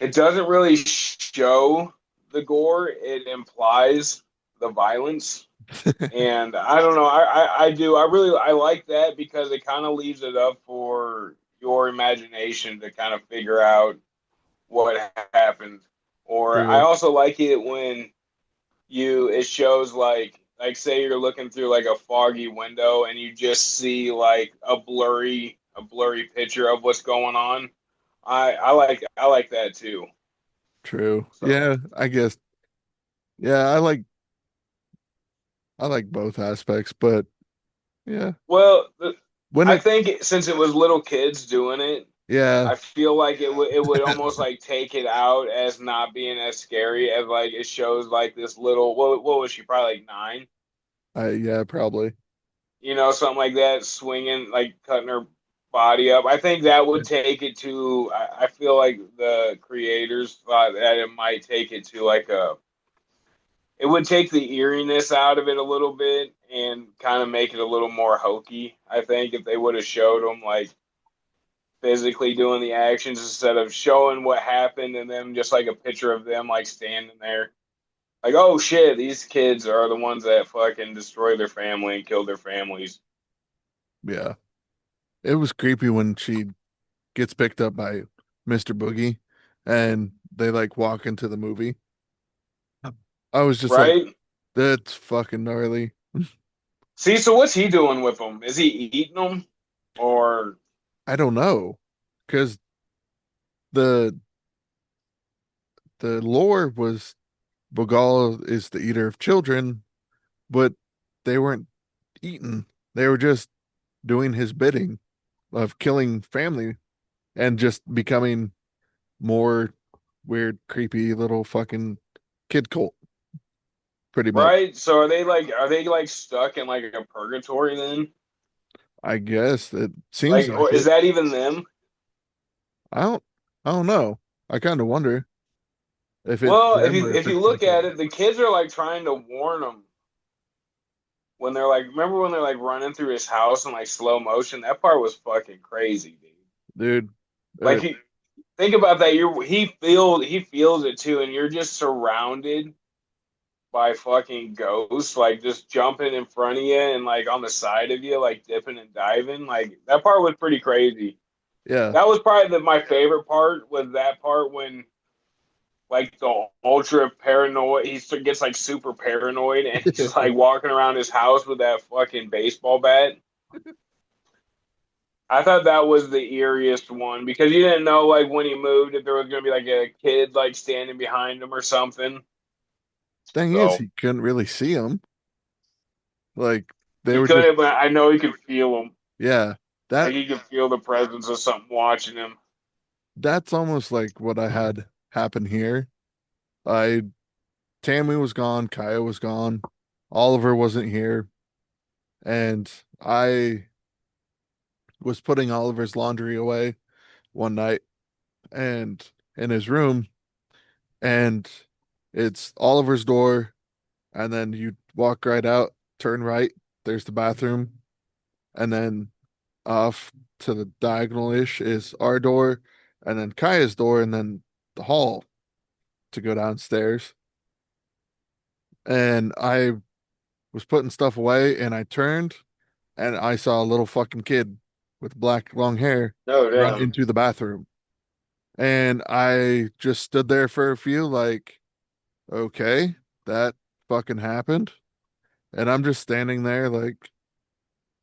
it doesn't really show the gore, it implies the violence. And I don't know, I really I like that because it kind of leaves it up for your imagination to kind of figure out what happened. Or I True. also like it when it shows like say you're looking through like a foggy window and you just see like a blurry picture of what's going on. I like that too. True. So Yeah, I guess. Yeah, I like both aspects, but yeah. well, When I it think since it was little kids doing it, yeah, I feel like it would almost like take it out as not being as scary as like it shows like this little what was she probably like 9, yeah, probably. something like that, swinging, like cutting her body up. I think that would take it to. I feel like the creators thought that it might take it to like a. It would take the eeriness out of it a little bit and kind of make it a little more hokey. I think if they would have showed them like physically doing the actions instead of showing what happened and then just like a picture of them like standing there. Like, oh shit, these kids are the ones that fucking destroy their family and kill their families. Yeah. It was creepy when she gets picked up by Mr. Boogie and they like walk into the movie. I was just like, Right? that's fucking gnarly. See, so what's he doing with them? Is he eating them, or I don't know. Because the the lore was Bogal is the eater of children, but they weren't eaten. They were just doing his bidding of killing family and just becoming more weird, creepy little fucking kid cult, pretty much. right? So are they like stuck in like a purgatory then? I guess it seems Like, like or is it. that even them? I don't I don't know. I kind of wonder if it's Well, if them you or if if you it's look something at else. it, the kids are like trying to warn them when they're like, remember when they're like running through his house in like slow motion? That part was fucking crazy, dude. Dude, Like think about that. He feels it too, and you're just surrounded by fucking ghosts, like just jumping in front of you and like on the side of you, like dipping and diving. Like that part was pretty crazy. yeah. That was probably my favorite part was that part when like the ultra paranoid gets like super paranoid and he's like walking around his house with that fucking baseball bat. I thought that was the eeriest one because you didn't know like when he moved if there was gonna be like a kid like standing behind him or something. Thing is, So he couldn't really see them. Like they he were just couldn't, but I know he could feel them. yeah. Like That he could feel the presence of something watching him. that's almost like what I had happen here. I Tammy was gone, Kaya was gone, Oliver wasn't here, and I was putting Oliver's laundry away one night and in his room, and it's Oliver's door, and then you walk right out, turn right, there's the bathroom, and then off to the diagonal-ish is our door, and then Kaya's door, and then the hall to go downstairs. And I was putting stuff away, and I turned, and I saw a little fucking kid with black long hair No, run damn. into the bathroom. And I just stood there for a few, like, okay, that fucking happened. And I'm just standing there, like,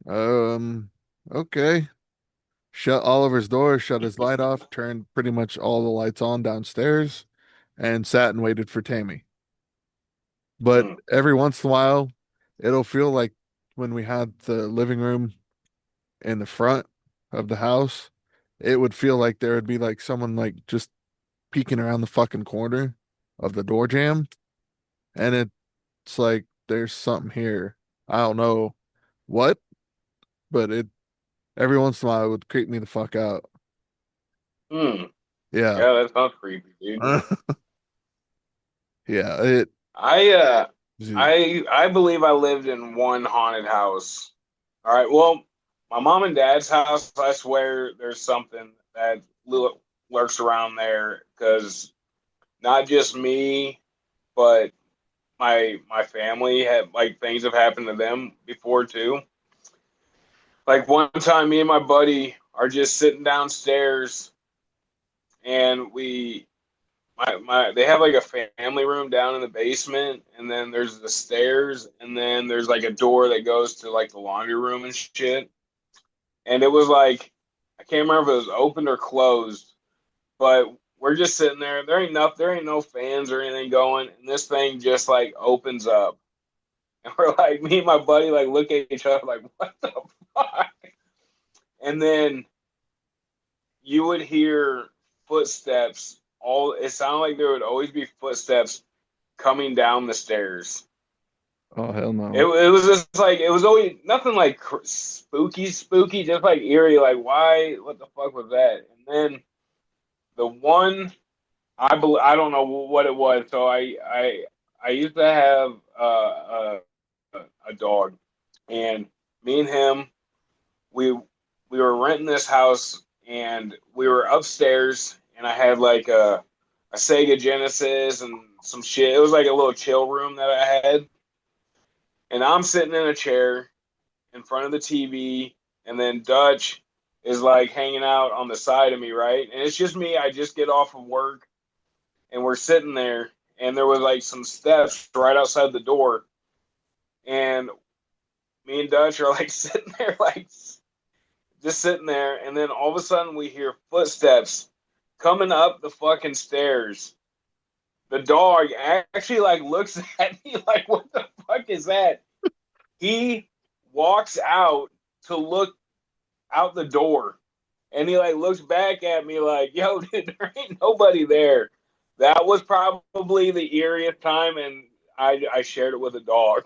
um, okay. Shut Oliver's door, shut his light off, turned pretty much all the lights on downstairs, and sat and waited for Tammy. But Mm. every once in a while, it'll feel like when we had the living room in the front of the house, it would feel like there would be like someone like just peeking around the fucking corner of the door jamb. And it's like there's something here. I don't know what, but it every once in a while it would creep me the fuck out. Mm. Yeah. Yeah, that sounds creepy, dude. Yeah, it I uh geez. I believe I lived in one haunted house. All right. Well, my mom and dad's house, I swear there's something that lurks around there because not just me, but my family had like things have happened to them before too. Like one time, me and my buddy are just sitting downstairs, and they have like a family room down in the basement, and then there's the stairs, and then there's like a door that goes to like the laundry room and shit. And it was like I can't remember if it was opened or closed, but we're just sitting there. There ain't no fans or anything going, and this thing just like opens up, and we're like, me and my buddy like look at each other like, what the fuck? And then you would hear footsteps. All it sounded like there would always be footsteps coming down the stairs. Oh hell It, no. it was just like it was always nothing like spooky, just like eerie. Like why? What the fuck was that? And then the one I don't know what it was. So I used to have a dog, and me and him we we were renting this house, and we were upstairs, and I had like a Sega Genesis and some shit. It was like a little chill room that I had, and I'm sitting in a chair in front of the TV, and then Dutch is like hanging out on the side of me, right? And it's just me. I just get off of work, and we're sitting there, and there was like some steps right outside the door, and me and Dutch are like sitting there, like just sitting there, and then all of a sudden we hear footsteps coming up the fucking stairs. The dog actually like looks at me like, "What the fuck is that?" He walks out to look out the door, and he like looks back at me like, "Yo, dude, there ain't nobody there." That was probably the eeriest time, and I shared it with a dog.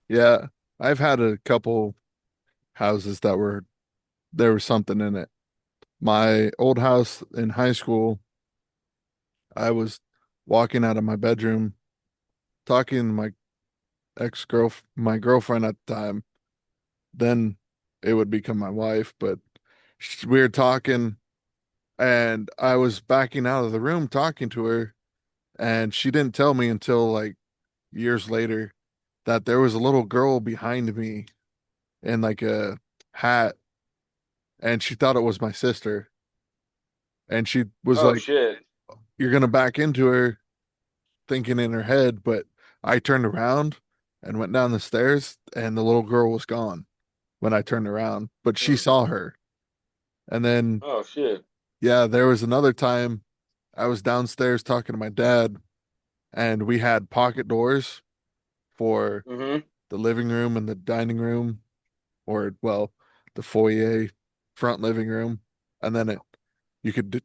Yeah. I've had a couple houses that were there was something in it. My old house in high school, I was walking out of my bedroom talking to my girlfriend at the time. Then it would become my wife, but we were talking and I was backing out of the room talking to her, and she didn't tell me until like years later that there was a little girl behind me in like a hat, and she thought it was my sister. And she was Oh like, shit! "You're gonna back into her," thinking in her head, but I turned around and went down the stairs, and the little girl was gone when I turned around, but she Mm. saw her. And then, Oh shit! yeah, there was another time I was downstairs talking to my dad, and we had pocket doors for Mm-hmm. the living room and the dining room, or well, the foyer, front living room, and then you could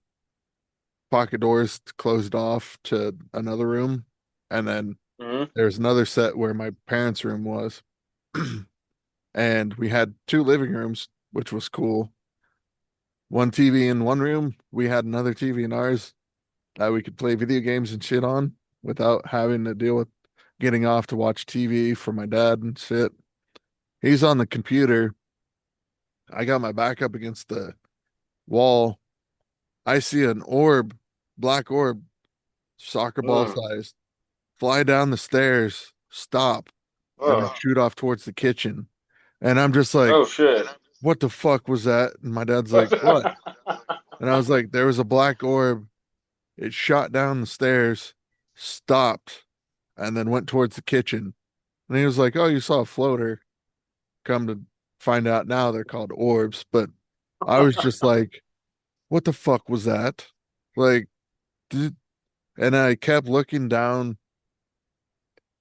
pocket doors closed off to another room, and then Mm-hmm. there's another set where my parents' room was, and we had two living rooms, which was cool. One TV in one room, we had another TV in ours that we could play video games and shit on without having to deal with getting off to watch TV for my dad and shit. He's on the computer. I got my back up against the wall. I see an orb, black orb, soccer ball Mm. sized, fly down the stairs, stop, and then Oh. shoot off towards the kitchen. And I'm just like, Oh shit! what the fuck was that? And my dad's like, what? And I was like, there was a black orb. It shot down the stairs, stopped, and then went towards the kitchen. And he was like, oh, you saw a floater. Come to find out now they're called orbs. But I was just like, what the fuck was that? Like, did, and I kept looking down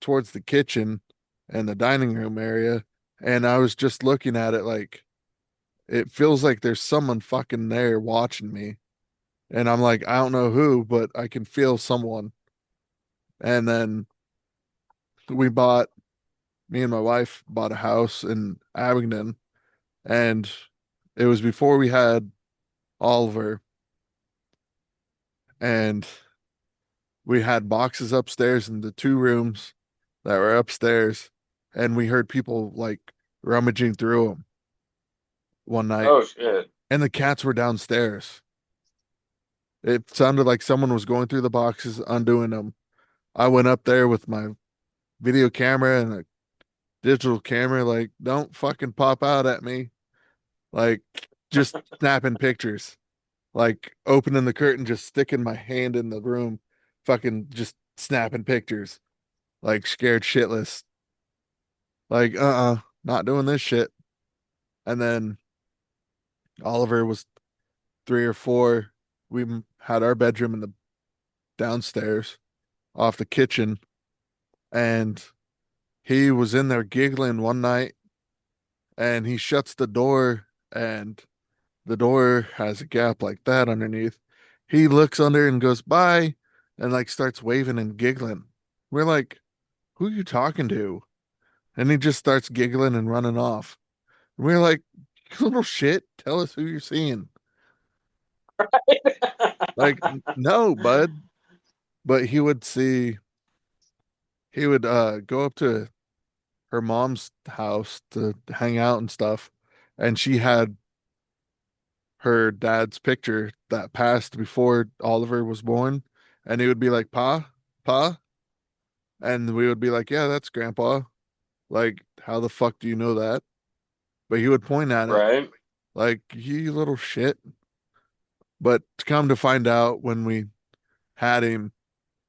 towards the kitchen and the dining room area. And I was just looking at it like, it feels like there's someone fucking there watching me. And I'm like, I don't know who, but I can feel someone. And then we bought, me and my wife bought a house in Abingdon. And it was before we had Oliver. And we had boxes upstairs in the two rooms that were upstairs. and we heard people like rummaging through them one night, Oh shit. and the cats were downstairs. It sounded like someone was going through the boxes, undoing them. I went up there with my video camera and a digital camera, like, don't fucking pop out at me. Like, just snapping pictures, like opening the curtain, just sticking my hand in the room, fucking just snapping pictures, like scared shitless. Like, not doing this shit. And then Oliver was 3 or 4. We had our bedroom in the downstairs off the kitchen, and he was in there giggling one night, and he shuts the door, and the door has a gap like that underneath. He looks under and goes, bye, and like starts waving and giggling. We're like, who are you talking to? And he just starts giggling and running off. And we're like, you little shit, tell us who you're seeing. Like, no, bud. But he would go up to her mom's house to hang out and stuff. And she had her dad's picture that passed before Oliver was born. And he would be like, Pa, Pa. And we would be like, yeah, that's grandpa. Like, how the fuck do you know that? But he would point at it Right. like, you little shit. But to come to find out, when we had him,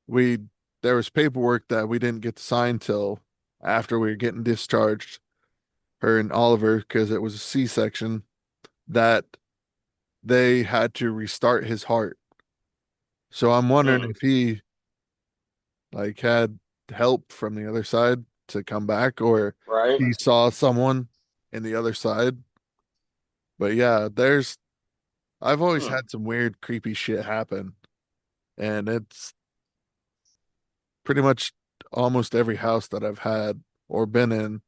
we there was paperwork that we didn't get to sign till after we were getting discharged, her and Oliver, because it was a C-section, that they had to restart his heart. So I'm wondering Mm, if he like had help from the other side to come back, or right. he saw someone in the other side. But yeah, I've always Hmm. had some weird, creepy shit happen, and it's pretty much almost every house that I've had or been in.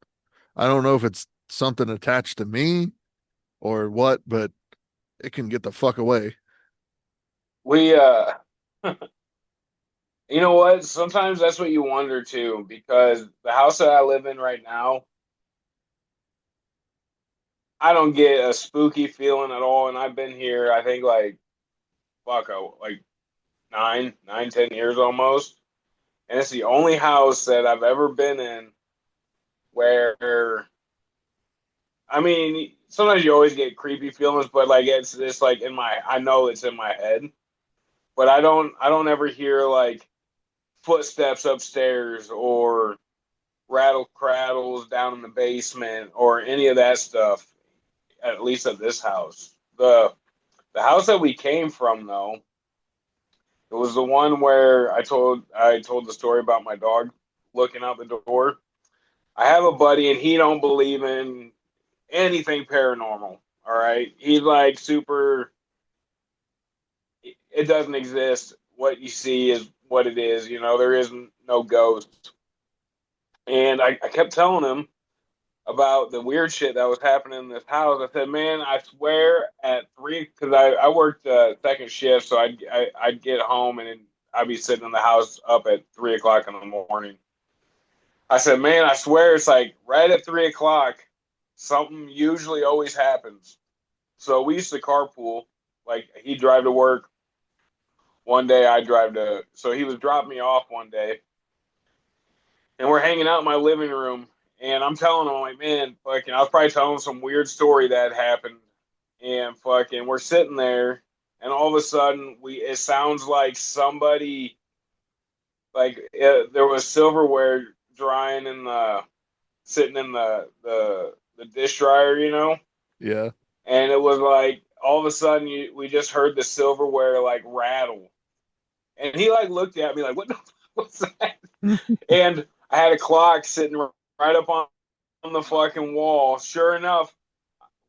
I don't know if it's something attached to me or what, but it can get the fuck away. We you know what? Sometimes that's what you wonder too, because the house that I live in right now, I don't get a spooky feeling at all. And I've been here, I think like fuck, like 10 years almost. And it's the only house that I've ever been in where, I mean, sometimes you always get creepy feelings, but like it's like I know it's in my head, but I don't ever hear like footsteps upstairs or rattle craddles down in the basement or any of that stuff. At least at this house, the house that we came from though, it was the one where I told the story about my dog looking out the door. I have a buddy and he don't believe in anything paranormal. All right, he's like super. It doesn't exist. What you see is what it is. You know, there is no ghost. And I kept telling him about the weird shit that was happening in this house. I said, man, I swear at 3, because I worked second shift, so I'd get home and I'd be sitting in the house up at 3 o'clock in the morning. I said, man, I swear it's like right at 3 o'clock, something usually always happens. So we used to carpool. Like he'd drive to work one day, I drive to. So he was dropping me off one day, and we're hanging out in my living room. And I'm telling him, I'm like, man, fucking, I was probably telling him some weird story that happened. And fucking, we're sitting there, and all of a sudden, it sounds like somebody, like, there was silverware drying sitting in the dish dryer, you know? Yeah. And it was like, all of a sudden, we just heard the silverware, like, rattle. And he, like, looked at me like, what the fuck was that? And I had a clock sitting right up on the fucking wall. Sure enough,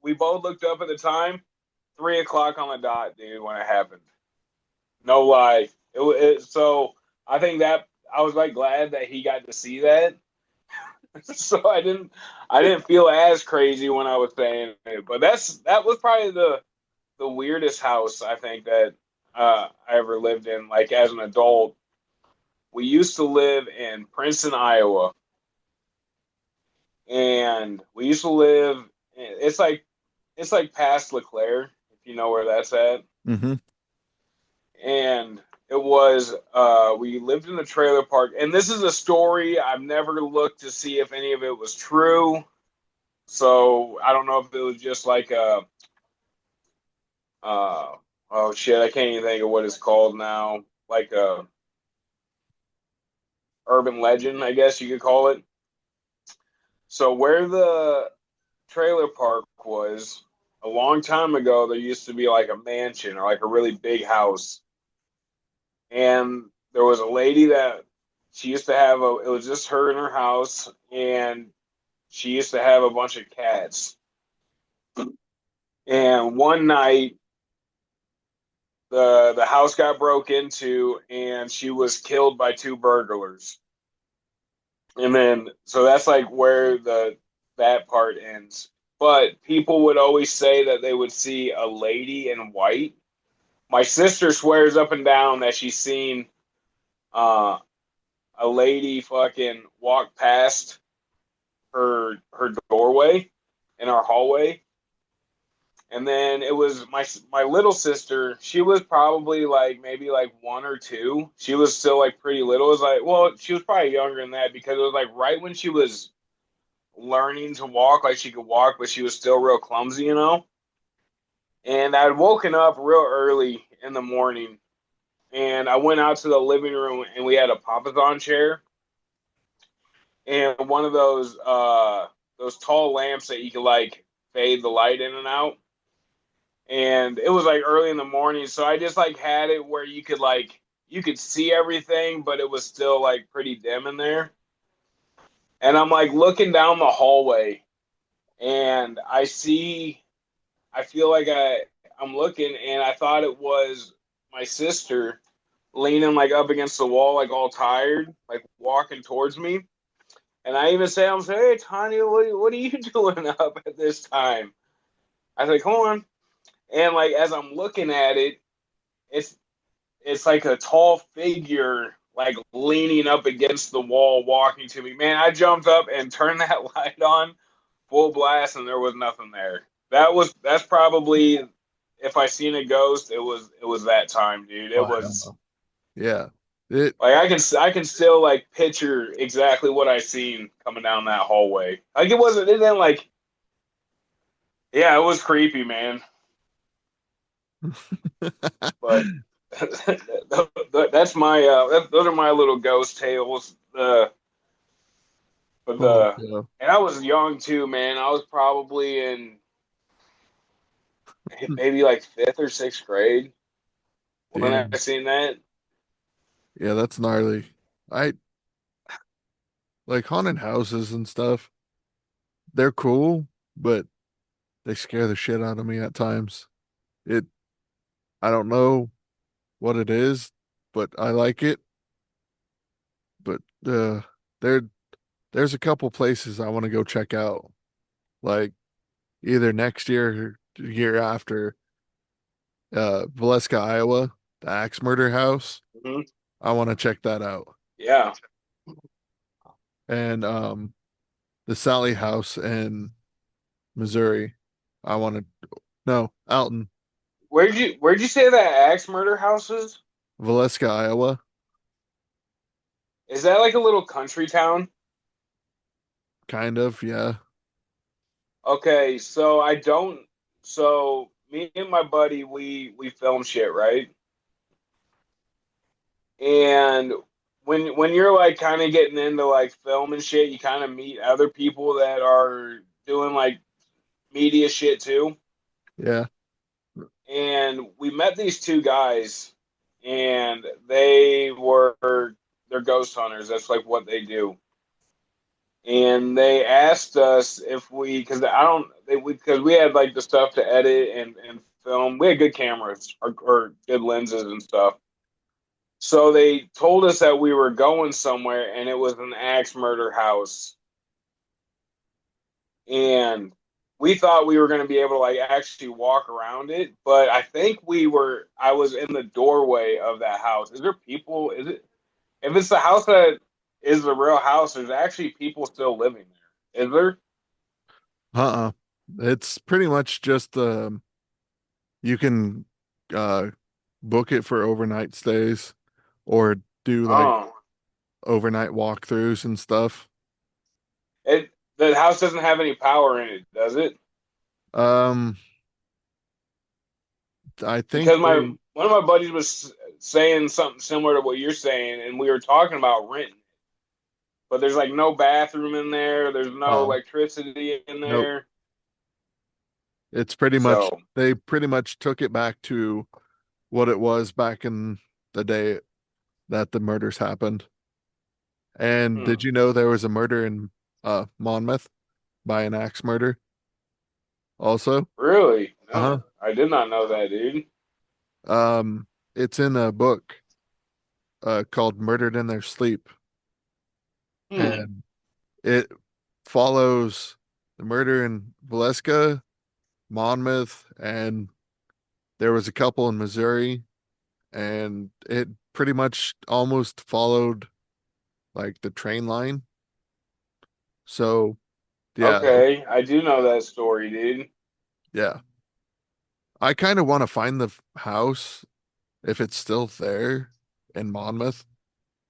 we both looked up at the time. 3 o'clock on the dot, dude, when it happened. No lie. So I think that I was like glad that he got to see that. So I didn't feel as crazy when I was saying it. But that was probably the weirdest house I think that I ever lived in. Like as an adult, we used to live in Princeton, Iowa, and we used to live. It's like past LeClaire, if you know where that's at. Mm-hmm. And it was we lived in a trailer park, and this is a story I've never looked to see if any of it was true. So I don't know if it was just like a oh shit, I can't even think of what it's called now. Like a urban legend, I guess you could call it. So where the trailer park was a long time ago, there used to be like a mansion or like a really big house, and there was a lady that she used to have a. It was just her in her house, and she used to have a bunch of cats. And one night, the house got broke into, and she was killed by two burglars. And then, so that's like where the that part ends. But people would always say that they would see a lady in white. My sister swears up and down that she's seen uh, a lady fucking walk past her doorway in our hallway. And then it was my little sister. She was probably like maybe like 1 or 2. She was still like pretty little. It was like, well, she was probably younger than that because it was like right when she was learning to walk, like she could walk, but she was still real clumsy, you know. And I'd woken up real early in the morning, and I went out to the living room, and we had a papathon chair and one of those tall lamps that you could like fade the light in and out. And it was like early in the morning, so I just like had it where you could see everything, but it was still like pretty dim in there. And I'm like looking down the hallway, and I feel like I'm looking, and I thought it was my sister leaning like up against the wall, like all tired, like walking towards me. And I even say, I'm saying, hey, Tanya, what are you doing up at this time? I was like, hold on. And like as I'm looking at it, it's it's like a tall figure like leaning up against the wall, walking to me. Man, I jumped up and turned that light on full blast, and there was nothing there. That's probably if I seen a ghost, it was that time, dude. It Oh, hell was no. Yeah. It like I can still like picture exactly what I seen coming down that hallway. Like it didn't like yeah, it was creepy, man. But that's those are my little ghost tales. But Holy cow. and I was young too, man. I was probably in maybe like fifth or sixth grade when I Damn. seen that. Yeah, that's gnarly. I like haunted houses and stuff. They're cool, but they scare the shit out of me at times. It I don't know what it is, but I like it. But there there's a couple places I want to go check out. Like either next year or the year after. Valeska, Iowa, the axe murder house. Mhm. I want to check that out. Yeah. And the Sally house in Missouri. I want to no, Alton, Where'd you say that axe murder house is? Valeska, Iowa. Is that like a little country town? Kind of, yeah. Okay, so I don't. So me and my buddy, we film shit, right? And when you're like kind of getting into like film and shit, you kind of meet other people that are doing like media shit too. Yeah. And we met these two guys, and they're ghost hunters. That's like what they do. And they asked us if we, because I don't, because we had like the stuff to edit and film. We had good cameras or good lenses and stuff. So they told us that we were going somewhere, and it was an axe murder house. And we thought we were going to be able to like actually walk around it, but I was in the doorway of that house. Is there people? Is it if it's the house that is the real house? There's actually people still living there. Is there? Uh-uh. It's pretty much just you can uh book it for overnight stays or do like Oh, overnight walkthroughs and stuff. it the house doesn't have any power in it, does it? Um, I think Because my they one of my buddies was saying something similar to what you're saying, and we were talking about renting, but there's like no bathroom in there. There's no oh, electricity in nope. there. It's pretty much So, they pretty much took it back to what it was back in the day that the murders happened. And hmm, did you know there was a murder in Monmouth by an axe murder also? really? Uh-huh. No, I did not know that, dude. It's in a book called Murdered in Their Sleep, Hmm. and it follows the murder in Valeska, Monmouth, and there was a couple in Missouri, and it pretty much almost followed like the train line. So yeah, Okay, I do know that story, dude. yeah. I kind of want to find the house if it's still there in Monmouth.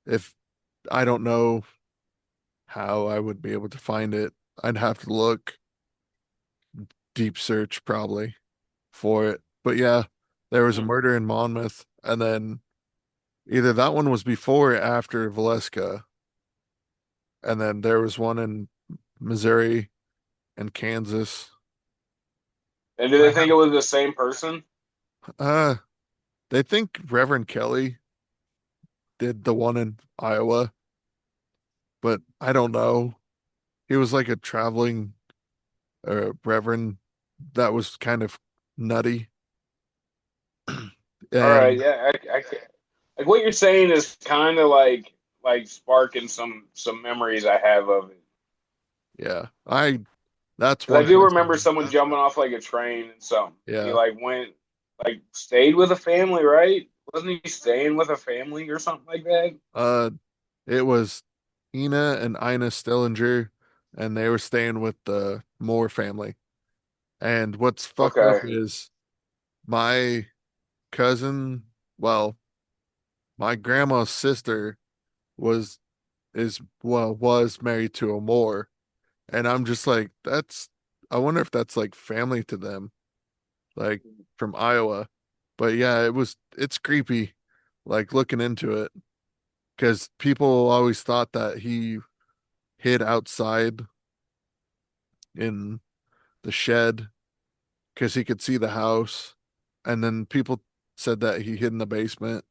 If I don't know how I would be able to find it, I'd have to look deep search probably for it. But yeah, there was a Hmm. murder in Monmouth, and then either that one was before or after Valeska, and then there was one in Missouri and Kansas. And do I they think it was the same person? have they think Reverend Kelly did the one in Iowa, but I don't know. He was like a traveling reverend that was kind of nutty. All right, And yeah, like what you're saying is kind of like sparking some memories I have of it. yeah, I that's Because one I do place. remember someone jumping off like a train and something. He Yeah. like went like stayed with a family, right? Wasn't he staying with a family or something like that? Uh it was Ina and Ina Stillinger, and they were staying with the Moore family. And what's fucked up Okay. is my cousin, well, my grandma's sister was was married to a Moore. And I'm just like, that's I wonder if that's like family to them, like from Iowa. But yeah, it's creepy, like looking into it, because people always thought that he hid outside in the shed because he could see the house. And then people said that he hid in the basement,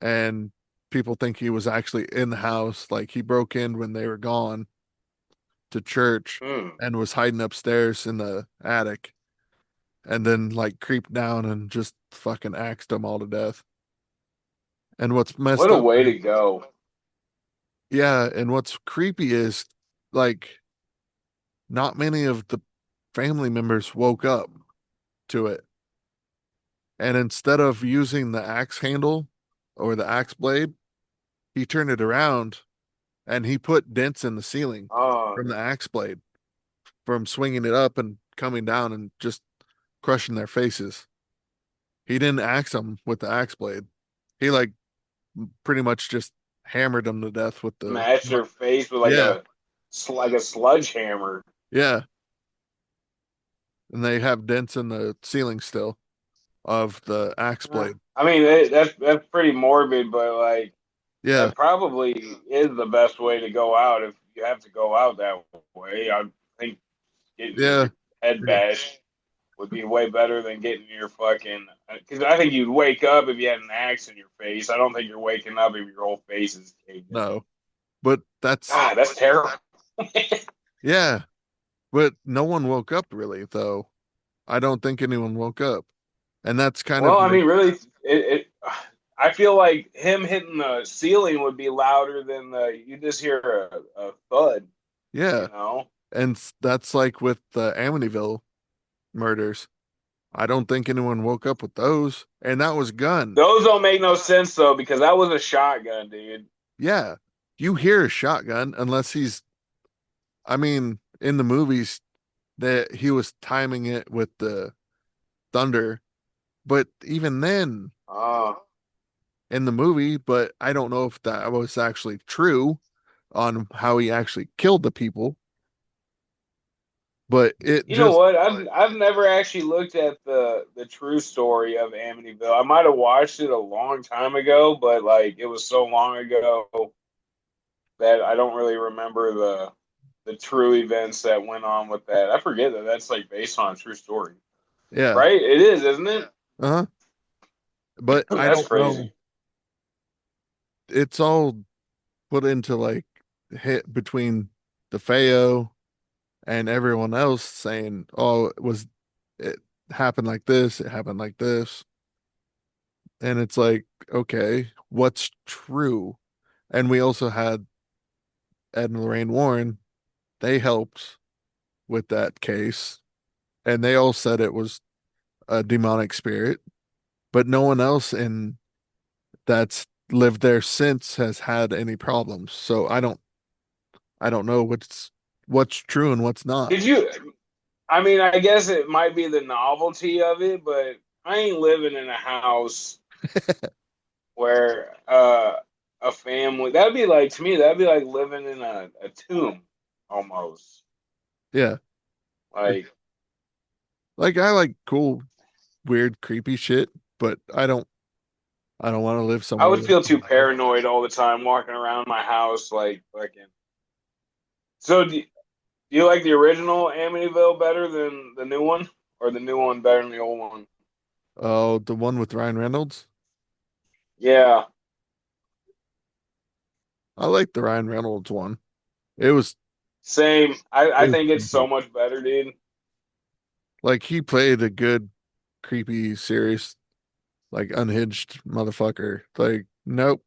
and people think he was actually in the house. Like he broke in when they were gone to church Hmm. and was hiding upstairs in the attic, and then like creeped down and just fucking axed them all to death. And what's What messed a up way is, to go. yeah, and what's creepy is like not many of the family members woke up to it. And instead of using the axe handle or the axe blade, he turned it around and he put dents in the ceiling Oh, from the axe blade from swinging it up and coming down and just crushing their faces. He didn't axe them with the axe blade. He like pretty much just hammered them to death with the smash their face with yeah, like a sludge hammer. yeah. And they have dents in the ceiling still of the axe blade. I mean, that's pretty morbid, but like Yeah, that probably is the best way to go out if you have to go out that way. I think getting yeah, your head yeah. bashed would be way better than getting your fucking. Because I think you'd wake up if you had an axe in your face. I don't think you're waking up if your whole face is caved in. No, but that's God, that's terrible. yeah. But no one woke up really, though. I don't think anyone woke up. And that's kind Well, of I like, mean, really, I feel like him hitting the ceiling would be louder than the. You just hear a thud, yeah. you know. And that's like with the Amityville murders. I don't think anyone woke up with those. And that was gun. Those don't make no sense though because that was a shotgun, dude. Yeah. You hear a shotgun unless he's I mean, in the movies that he was timing it with the thunder, but even then Oh, in the movie, but I don't know if that was actually true on how he actually killed the people, but it you know just what? I've never actually looked at the true story of Amityville. I might have watched it a long time ago, but like it was so long ago that I don't really remember the true events that went on with that. I forget that that's like based on a true story, yeah, right? It is, isn't it? uh-huh. But I That's don't crazy. know. It's all put into like hit between DeFeo and everyone else saying, "Oh, it happened like this, it happened like this." And it's like, okay, what's true? And we also had Ed and Lorraine Warren, they helped with that case, and they all said it was a demonic spirit, but no one else in that's lived there since has had any problems. So I don't know what's true and what's not. Did you? I mean, I guess it might be the novelty of it, but I ain't living in a house where a family that'd be like to me that'd be like living in a tomb almost. Yeah. Like Like I like cool, weird, creepy shit, but I don't want to live I somewhere would with feel too paranoid all the time walking around my house like fucking. So do you like the original Amityville better than the new one, or the new one better than the old one? oh, the one with Ryan Reynolds. Yeah, I like the Ryan Reynolds one. same. It I was think it's so creepy. much better, dude. Like he played a good, creepy, serious, like unhinged motherfucker. Like, nope.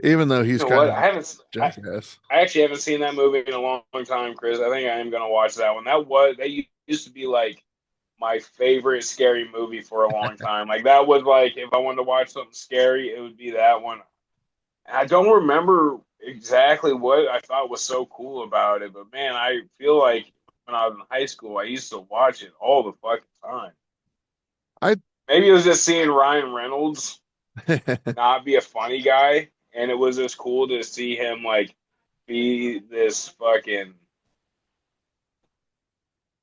Even though You he's know kind what? of jackass. I actually haven't seen that movie in a long time, Chris. I think I am gonna watch that one. That used to be like my favorite scary movie for a long time. Like that was like if I wanted to watch something scary, it would be that one. I don't remember exactly what I thought was so cool about it, but man, I feel like when I was in high school, I used to watch it all the fucking time. I Maybe it was just seeing Ryan Reynolds not be a funny guy, and it was just cool to see him like be this fucking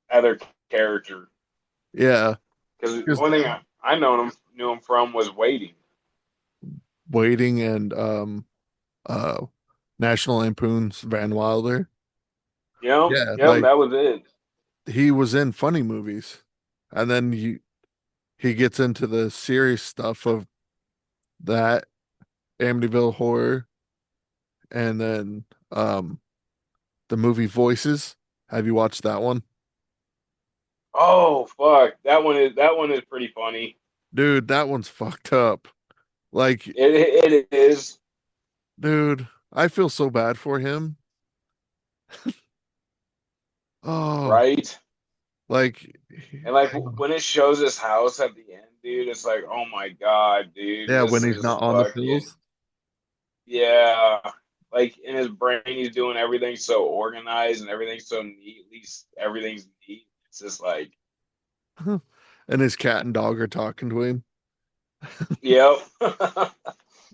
other character. yeah, Because just one thing I knew him from was Waiting. waiting and uh National Lampoon's Van Wilder. Yep, Yeah, yep, like that was it. he was in funny movies. And then he gets into the serious stuff of that Amityville Horror and then the movie Voices. Have you watched that one? Oh fuck, that one is pretty funny. Dude, that one's fucked up. Like, It is dude, I feel so bad for him. Oh, right, like and like when it shows his house at the end, dude, it's like, oh my god, dude, yeah, when this he's is not on the fucking pills. yeah. Like in his brain, he's doing everything so organized and everything so neat. At least everything's neat. It's just like, And his cat and dog are talking to him. yep,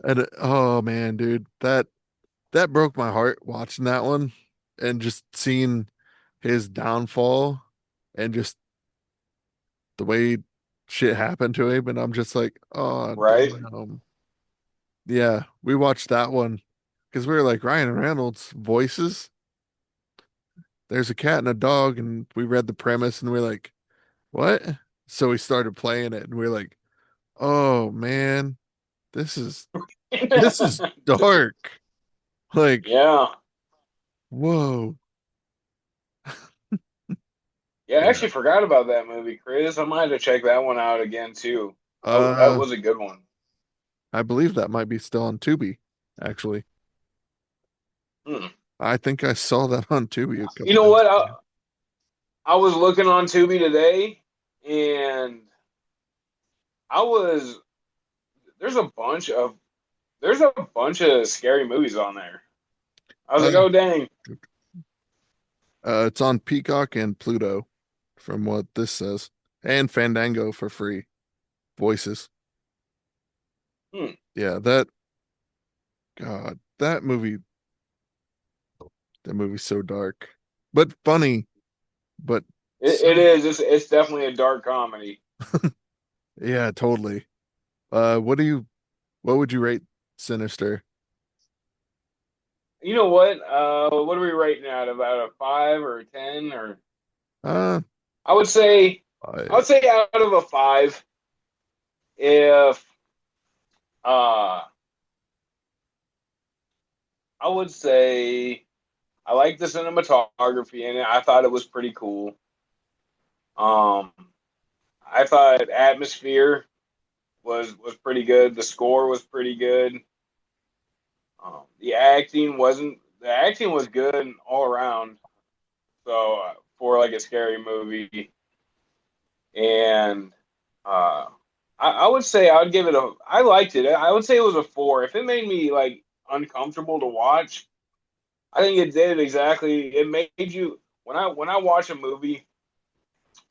And oh man, dude, that broke my heart watching that one and just seeing his downfall and just the way shit happened to him. And I'm just like, oh right, damn. Yeah, we watched that one because we were like Ryan Reynolds voices. There's a cat and a dog, and we read the premise and we're like, what? So we started playing it and we're like, oh man, this is this is dark. Like, yeah, whoa. yeah. I Yeah. actually forgot about that movie, Chris. I might have to check that one out again too. That Uh, was a good one. I believe that might be still on Tubi, actually. Hmm. I think I saw that on Tubi a You couple know days what? ago. I was looking on Tubi today, and I was there's a bunch of there's a bunch of scary movies on there. I was like, Uh, oh dang. It's on Peacock and Pluto, from what this says, and Fandango for free voices. Hmm. Yeah, God, that movie's so dark, but funny, but It so is. It's definitely a dark comedy. yeah, totally. What do you what would you rate Sinister? You know what? What are we rating at? About a 5 or a 10 or Uh, I would say I I, would say out of a 5 if uh I would say I like the cinematography in it. I thought it was pretty cool. Um I thought atmosphere was pretty good. The score was pretty good. The acting was good all around. So for like a scary movie, and uh, I would say I would give it a. I liked it. I would say it was a 4. If it made me like uncomfortable to watch, I think it did exactly. It made you when I watch a movie,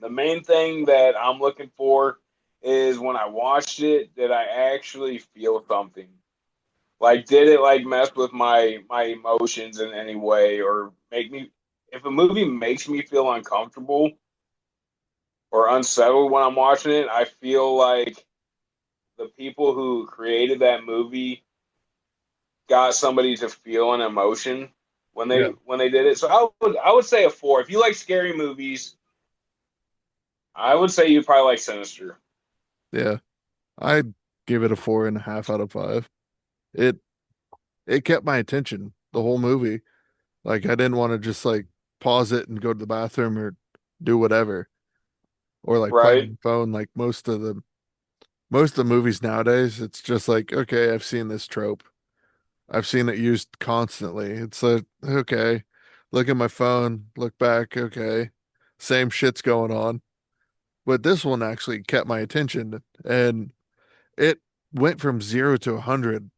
the main thing that I'm looking for is when I watched it, did I actually feel something? Like, did it like mess with my emotions in any way, or make me? If a movie makes me feel uncomfortable or unsettled when I'm watching it, I feel like the people who created that movie got somebody to feel an emotion yeah, when they did it. So I would say a 4. If you like scary movies, I would say you probably like Sinister. yeah. I'd give it a 4.5 out of 5. It it kept my attention the whole movie. Like I didn't want to just like pause it and go to the bathroom or do whatever, or like play on Right? the phone. Like most of the movies nowadays, it's just like, okay, I've seen this trope. I've seen it used constantly. It's like, okay, look at my phone, look back, okay, same shit's going on. But this one actually kept my attention, and it went from 0 to 100.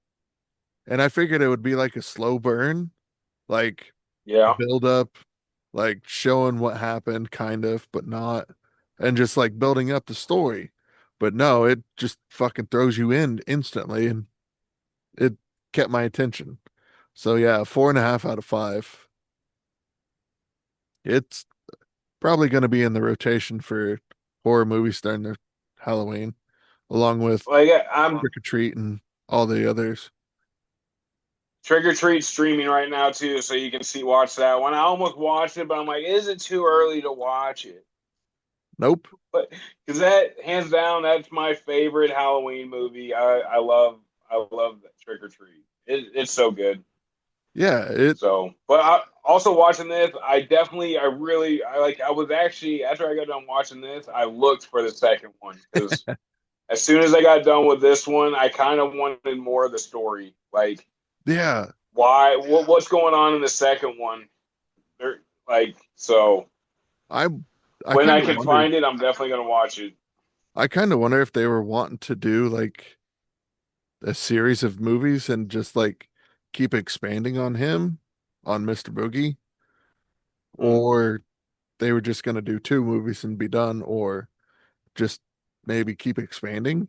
And I figured it would be like a slow burn, like Yeah. build up, like showing what happened, kind of, but not, and just like building up the story. But no, it just fucking throws you in instantly, and it kept my attention. So yeah, 4.5 out of 5. It's probably going to be in the rotation for horror movies during the Halloween, along with Like I'm Trick or Treat and all the others. Trick or Treat streaming right now too, so you can watch that one. I almost watched it, but I'm like, is it too early to watch it? Nope. But because that hands down, that's my favorite Halloween movie. I love Trick or Treat. It's so good. Yeah, it. So, but also watching this, I was actually after I got done watching this, I looked for the second one because as soon as I got done with this one, I kind of wanted more of the story. Like, Yeah, what's going on in the second one? So I I when kind I of can wonder. find it, I'm definitely gonna watch it. I kind of wonder if they were wanting to do like a series of movies and just like keep expanding on him, on Mr. Boogie, Hmm. or they were just going to do 2 movies and be done, or just maybe keep expanding.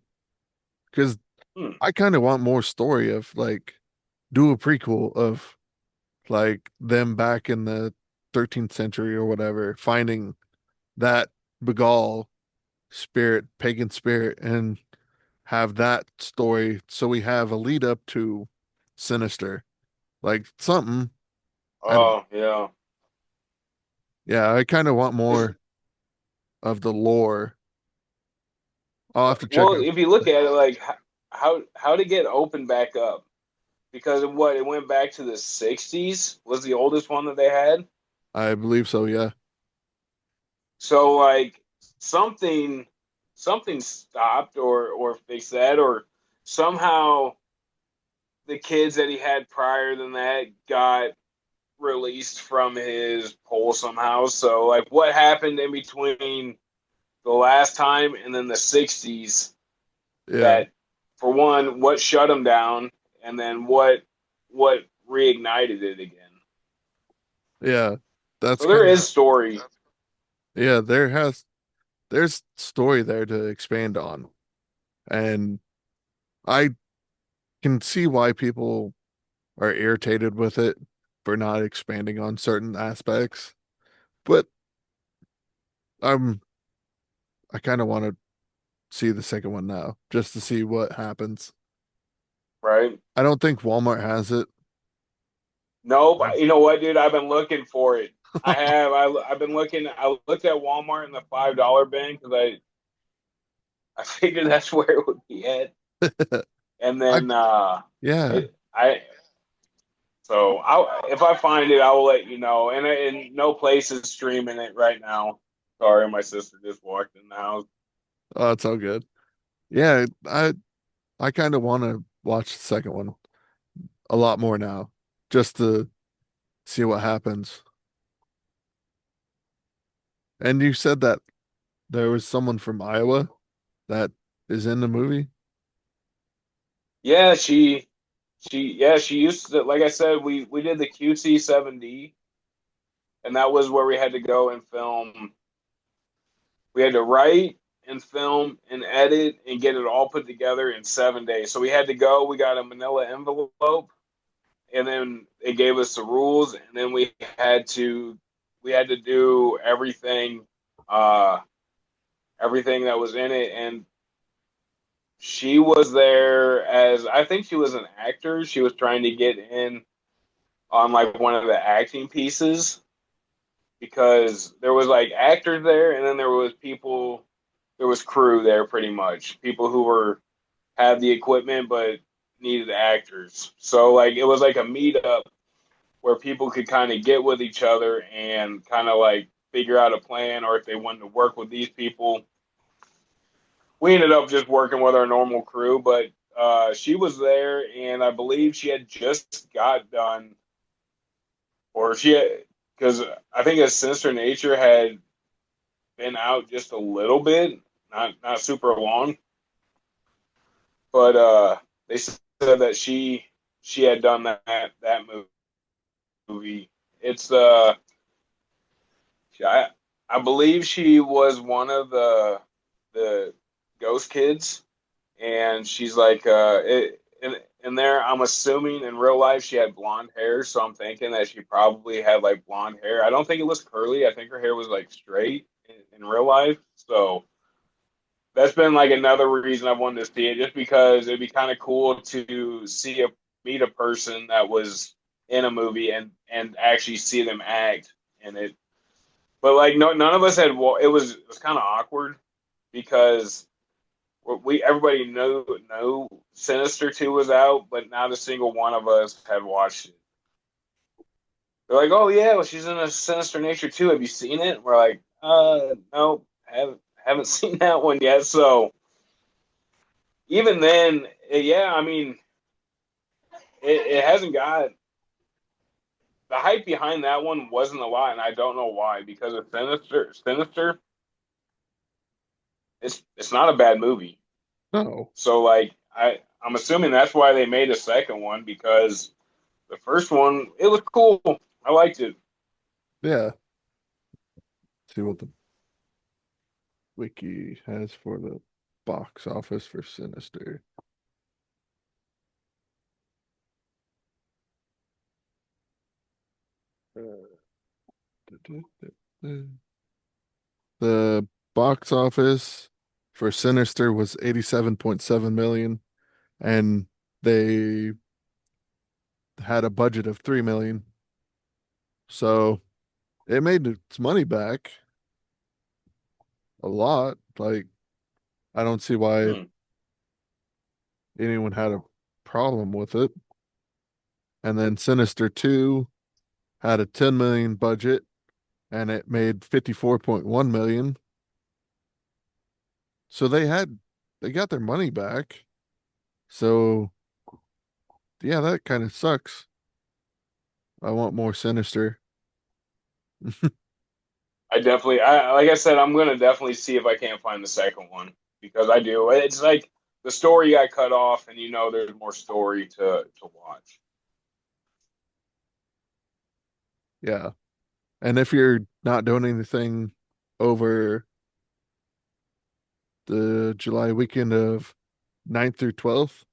Because Hmm. I kind of want more story of like do a prequel of like them back in the 13th century or whatever, finding that Begall spirit, pagan spirit, and have that story so we have a lead up to Sinister. Like something. I don't, Oh yeah. yeah, I kind of want Is more of the lore. I'll have to check Well, out. if you look at it, like how to get open back up because of what it went back to the '60s was the oldest one that they had. I believe so, yeah. So like something something stopped or fixed that or somehow the kids that he had prior than that got released from his pole somehow. So like what happened in between the last time and then the '60s Yeah. that for one, what shut him down and then what reignited it again. Yeah. that's So there kind of is story, yeah, there's story there to expand on. And I can see why people are irritated with it for not expanding on certain aspects. But I'm I kind of want to see the second one now just to see what happens. right? I don't think Walmart has it. Nope. You know what, dude? I've been looking for it. I have. I've been looking. I looked at Walmart in the $5 bin because I figured that's where it would be at. And I then yeah. it I so I if I find it, I will let you know. And no place is streaming it right now. Sorry, my sister just walked in the house. Oh, it's all good. Yeah, I kind of want to watch the second one a lot more now just to see what happens. And you said that there was someone from Iowa that is in the movie. Yeah, she used to, like I said, we did the QC7D, and that was where we had to go and film. We had to write and film and edit and get it all put together in 7 days. So we had to go. We got a Manila envelope, and then they gave us the rules, and then we had to do uh, everything that was in it. And she was there as, I think she was an actor. She was trying to get in on like one of the acting pieces because there was like actors there, and then there was crew there, pretty much people who were had the equipment but needed actors. So like it was like a meetup where people could kind of get with each other and kind of like figure out a plan, or if they wanted to work with these people. We ended up just working with our normal crew, but she was there, and I believe she had just got done, or she had, because I think a Sinister Nature had been out just a little bit, not super long, but they said that she had done that movie. It's I I believe she was one of the ghost kids, and she's like in there. I'm assuming in real life she had blonde hair, so I'm thinking that she probably had like blonde hair. I don't think it was curly. I think her hair was like straight in real life. So that's been like another reason I wanted to see it, just because it'd be kind of cool to meet a person that was in a movie and actually see them act in it. But like no, none of us had. It was kind of awkward because we everybody knew Sinister 2 was out, but not a single one of us had watched it. They're like, "Oh yeah, well, she's in a Sinister Nature 2. Have you seen it?" We're like, no, haven't seen that one yet." So even then, yeah, I mean, it hasn't got the hype behind that one wasn't a lot, and I don't know why. Because of Sinister, it's not a bad movie. No. So like I'm assuming that's why they made a second one, because the first one it was cool. I liked it. Yeah. See what the wiki has for the box office for Sinister. Uh, The box office for Sinister was 87.7 million, and they had a budget of 3 million. So it made its money back a lot. Like, I don't see why Hmm. anyone had a problem with it. And then Sinister 2 had a 10 million budget and it made 54.1 million. So they got their money back. So yeah, that kind of sucks. I want more Sinister. Like I said, I'm gonna definitely see if I can't find the second one, because I do. It's like the story got cut off, and there's more story to watch. Yeah. And if you're not doing anything over the July weekend of 9th through 12th,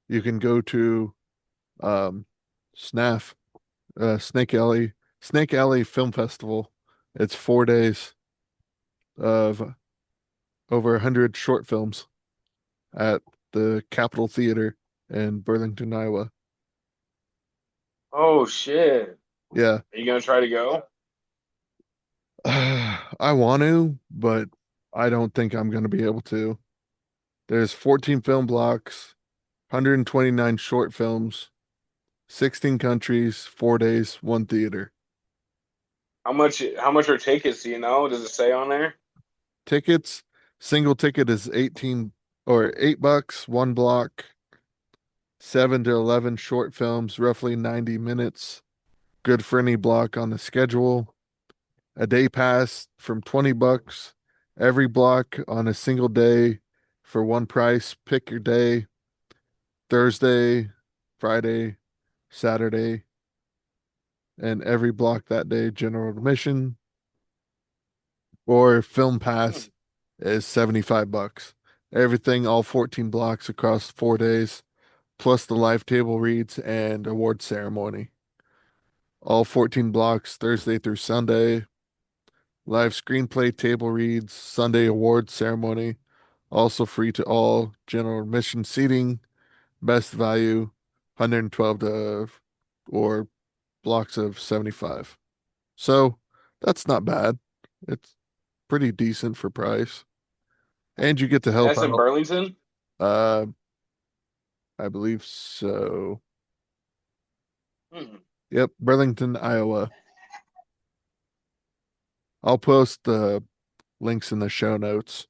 you can go to um SNAF, Snake Alley Film Festival. It's 4 days of over 100 short films at the Capitol Theater in Burlington, Iowa. Oh shit. Yeah. Are you gonna try to go? I want to, but I don't think I'm going to be able to. There's 14 film blocks, 129 short films, 16 countries, 4 days, one theater. How much are tickets, do you know? Does it say on there? Tickets, single ticket is 18 or $8, one block, 7 to 11 short films, roughly 90 minutes. Good for any block on the schedule. A day pass from $20. Every block on a single day for one price. Pick your day. Thursday, Friday, Saturday, and every block that day, general admission or film Hmm. pass is $75. Everything, all 14 blocks across 4 days, plus the live table reads and award ceremony. All 14 blocks, Thursday through Sunday. Live screenplay table reads, Sunday award ceremony. Also free to all. General admission seating, best value, 112 to or blocks of 75. So that's not bad. It's pretty decent for price. And you get to And help that's in out. Burlington? Uh, I believe so. Hmm. Yep, Burlington, Iowa. I'll post the links in the show notes.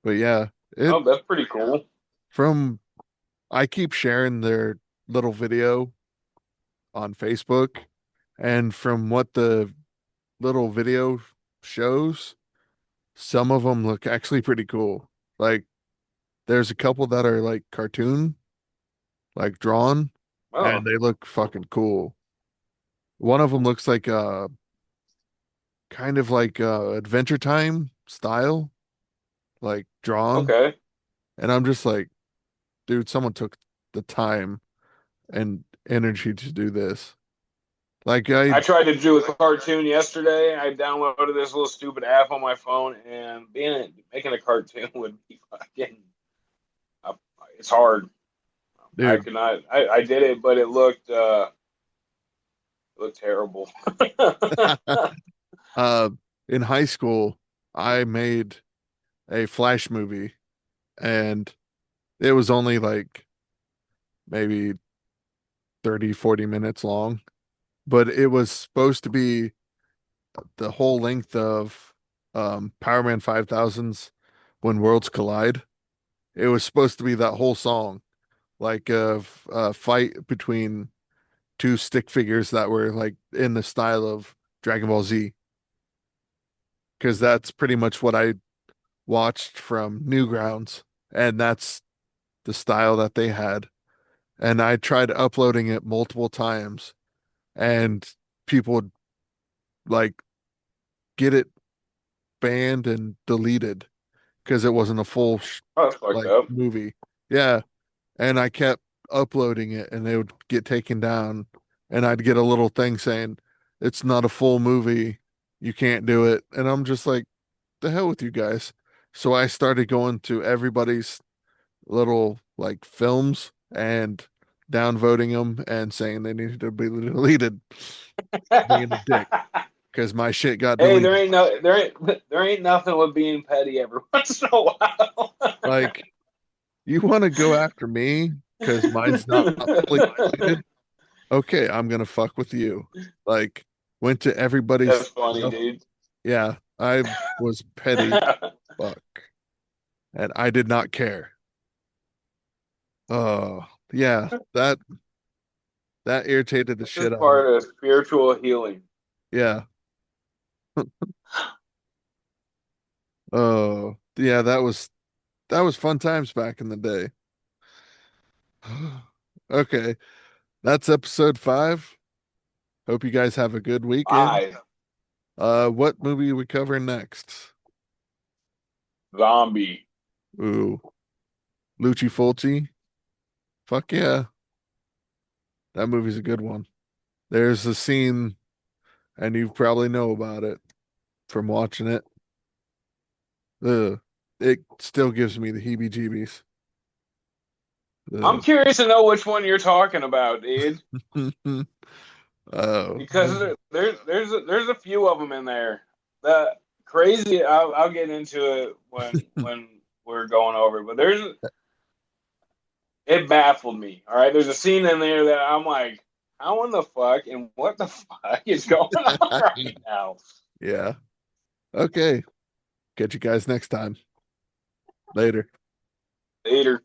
But yeah, it Oh, that's pretty cool. from I keep sharing their little video on Facebook, and from what the little video shows, some of them look actually pretty cool. Like there's a couple that are like cartoon, like drawn, and Oh, they look fucking cool. One of them looks like kind of like Adventure Time style, like drawn, okay. and I'm just like, dude, someone took the time and energy to do this. Like I I tried to do a cartoon yesterday. I downloaded this little stupid app on my phone, and making a cartoon would be fucking. Uh, it's hard. I dude, could not. I did it, but it looked terrible. uh in high school, I made a Flash movie and it was only like maybe 30, 40 minutes long, but it was supposed to be the whole length of Power Man 5000's When Worlds Collide. It was supposed to be that whole song, like a fight between two stick figures that were like in the style of Dragon Ball Z, because that's pretty much what I watched from Newgrounds, and that's the style that they had. And I tried uploading it multiple times, and people would like get it banned and deleted because it wasn't a full Oh, that's fucked like up. movie. Yeah, and I kept uploading it, and they would get taken down, and I'd get a little thing saying it's not a full movie, you can't do it, and I'm just like, the hell with you guys. So I started going to everybody's little like films and downvoting them and saying they needed to be deleted, being a dick because my shit got Hey, deleted. there ain't nothing with being petty every once in a while. Like, you want to go after me because mine's not fully deleted? Okay, I'm gonna fuck with you. Like, went to everybody's That's funny, stuff. dude. Yeah, I was petty fuck, and I did not care. Oh, yeah, that irritated the This is shit out of me. part of spiritual healing. Yeah. Oh, yeah, that was fun times back in the day. Okay, that's episode 5. Hope you guys have a good weekend. Bye. What movie are we covering next? Zombie. Ooh, Lucci Fulci. Fuck yeah. That movie's a good one. There's a scene, and you probably know about it from watching it. Ugh. It still gives me the heebie-jeebies. I'm Ugh. curious to know which one you're talking about, dude. Oh, Because there's a few of them in there. The crazy. I'll get into it when we're going over. But it baffled me. All right, there's a scene in there that I'm like, how in the fuck and what the fuck is going on right now? yeah. Okay. Catch you guys next time. Later. Later.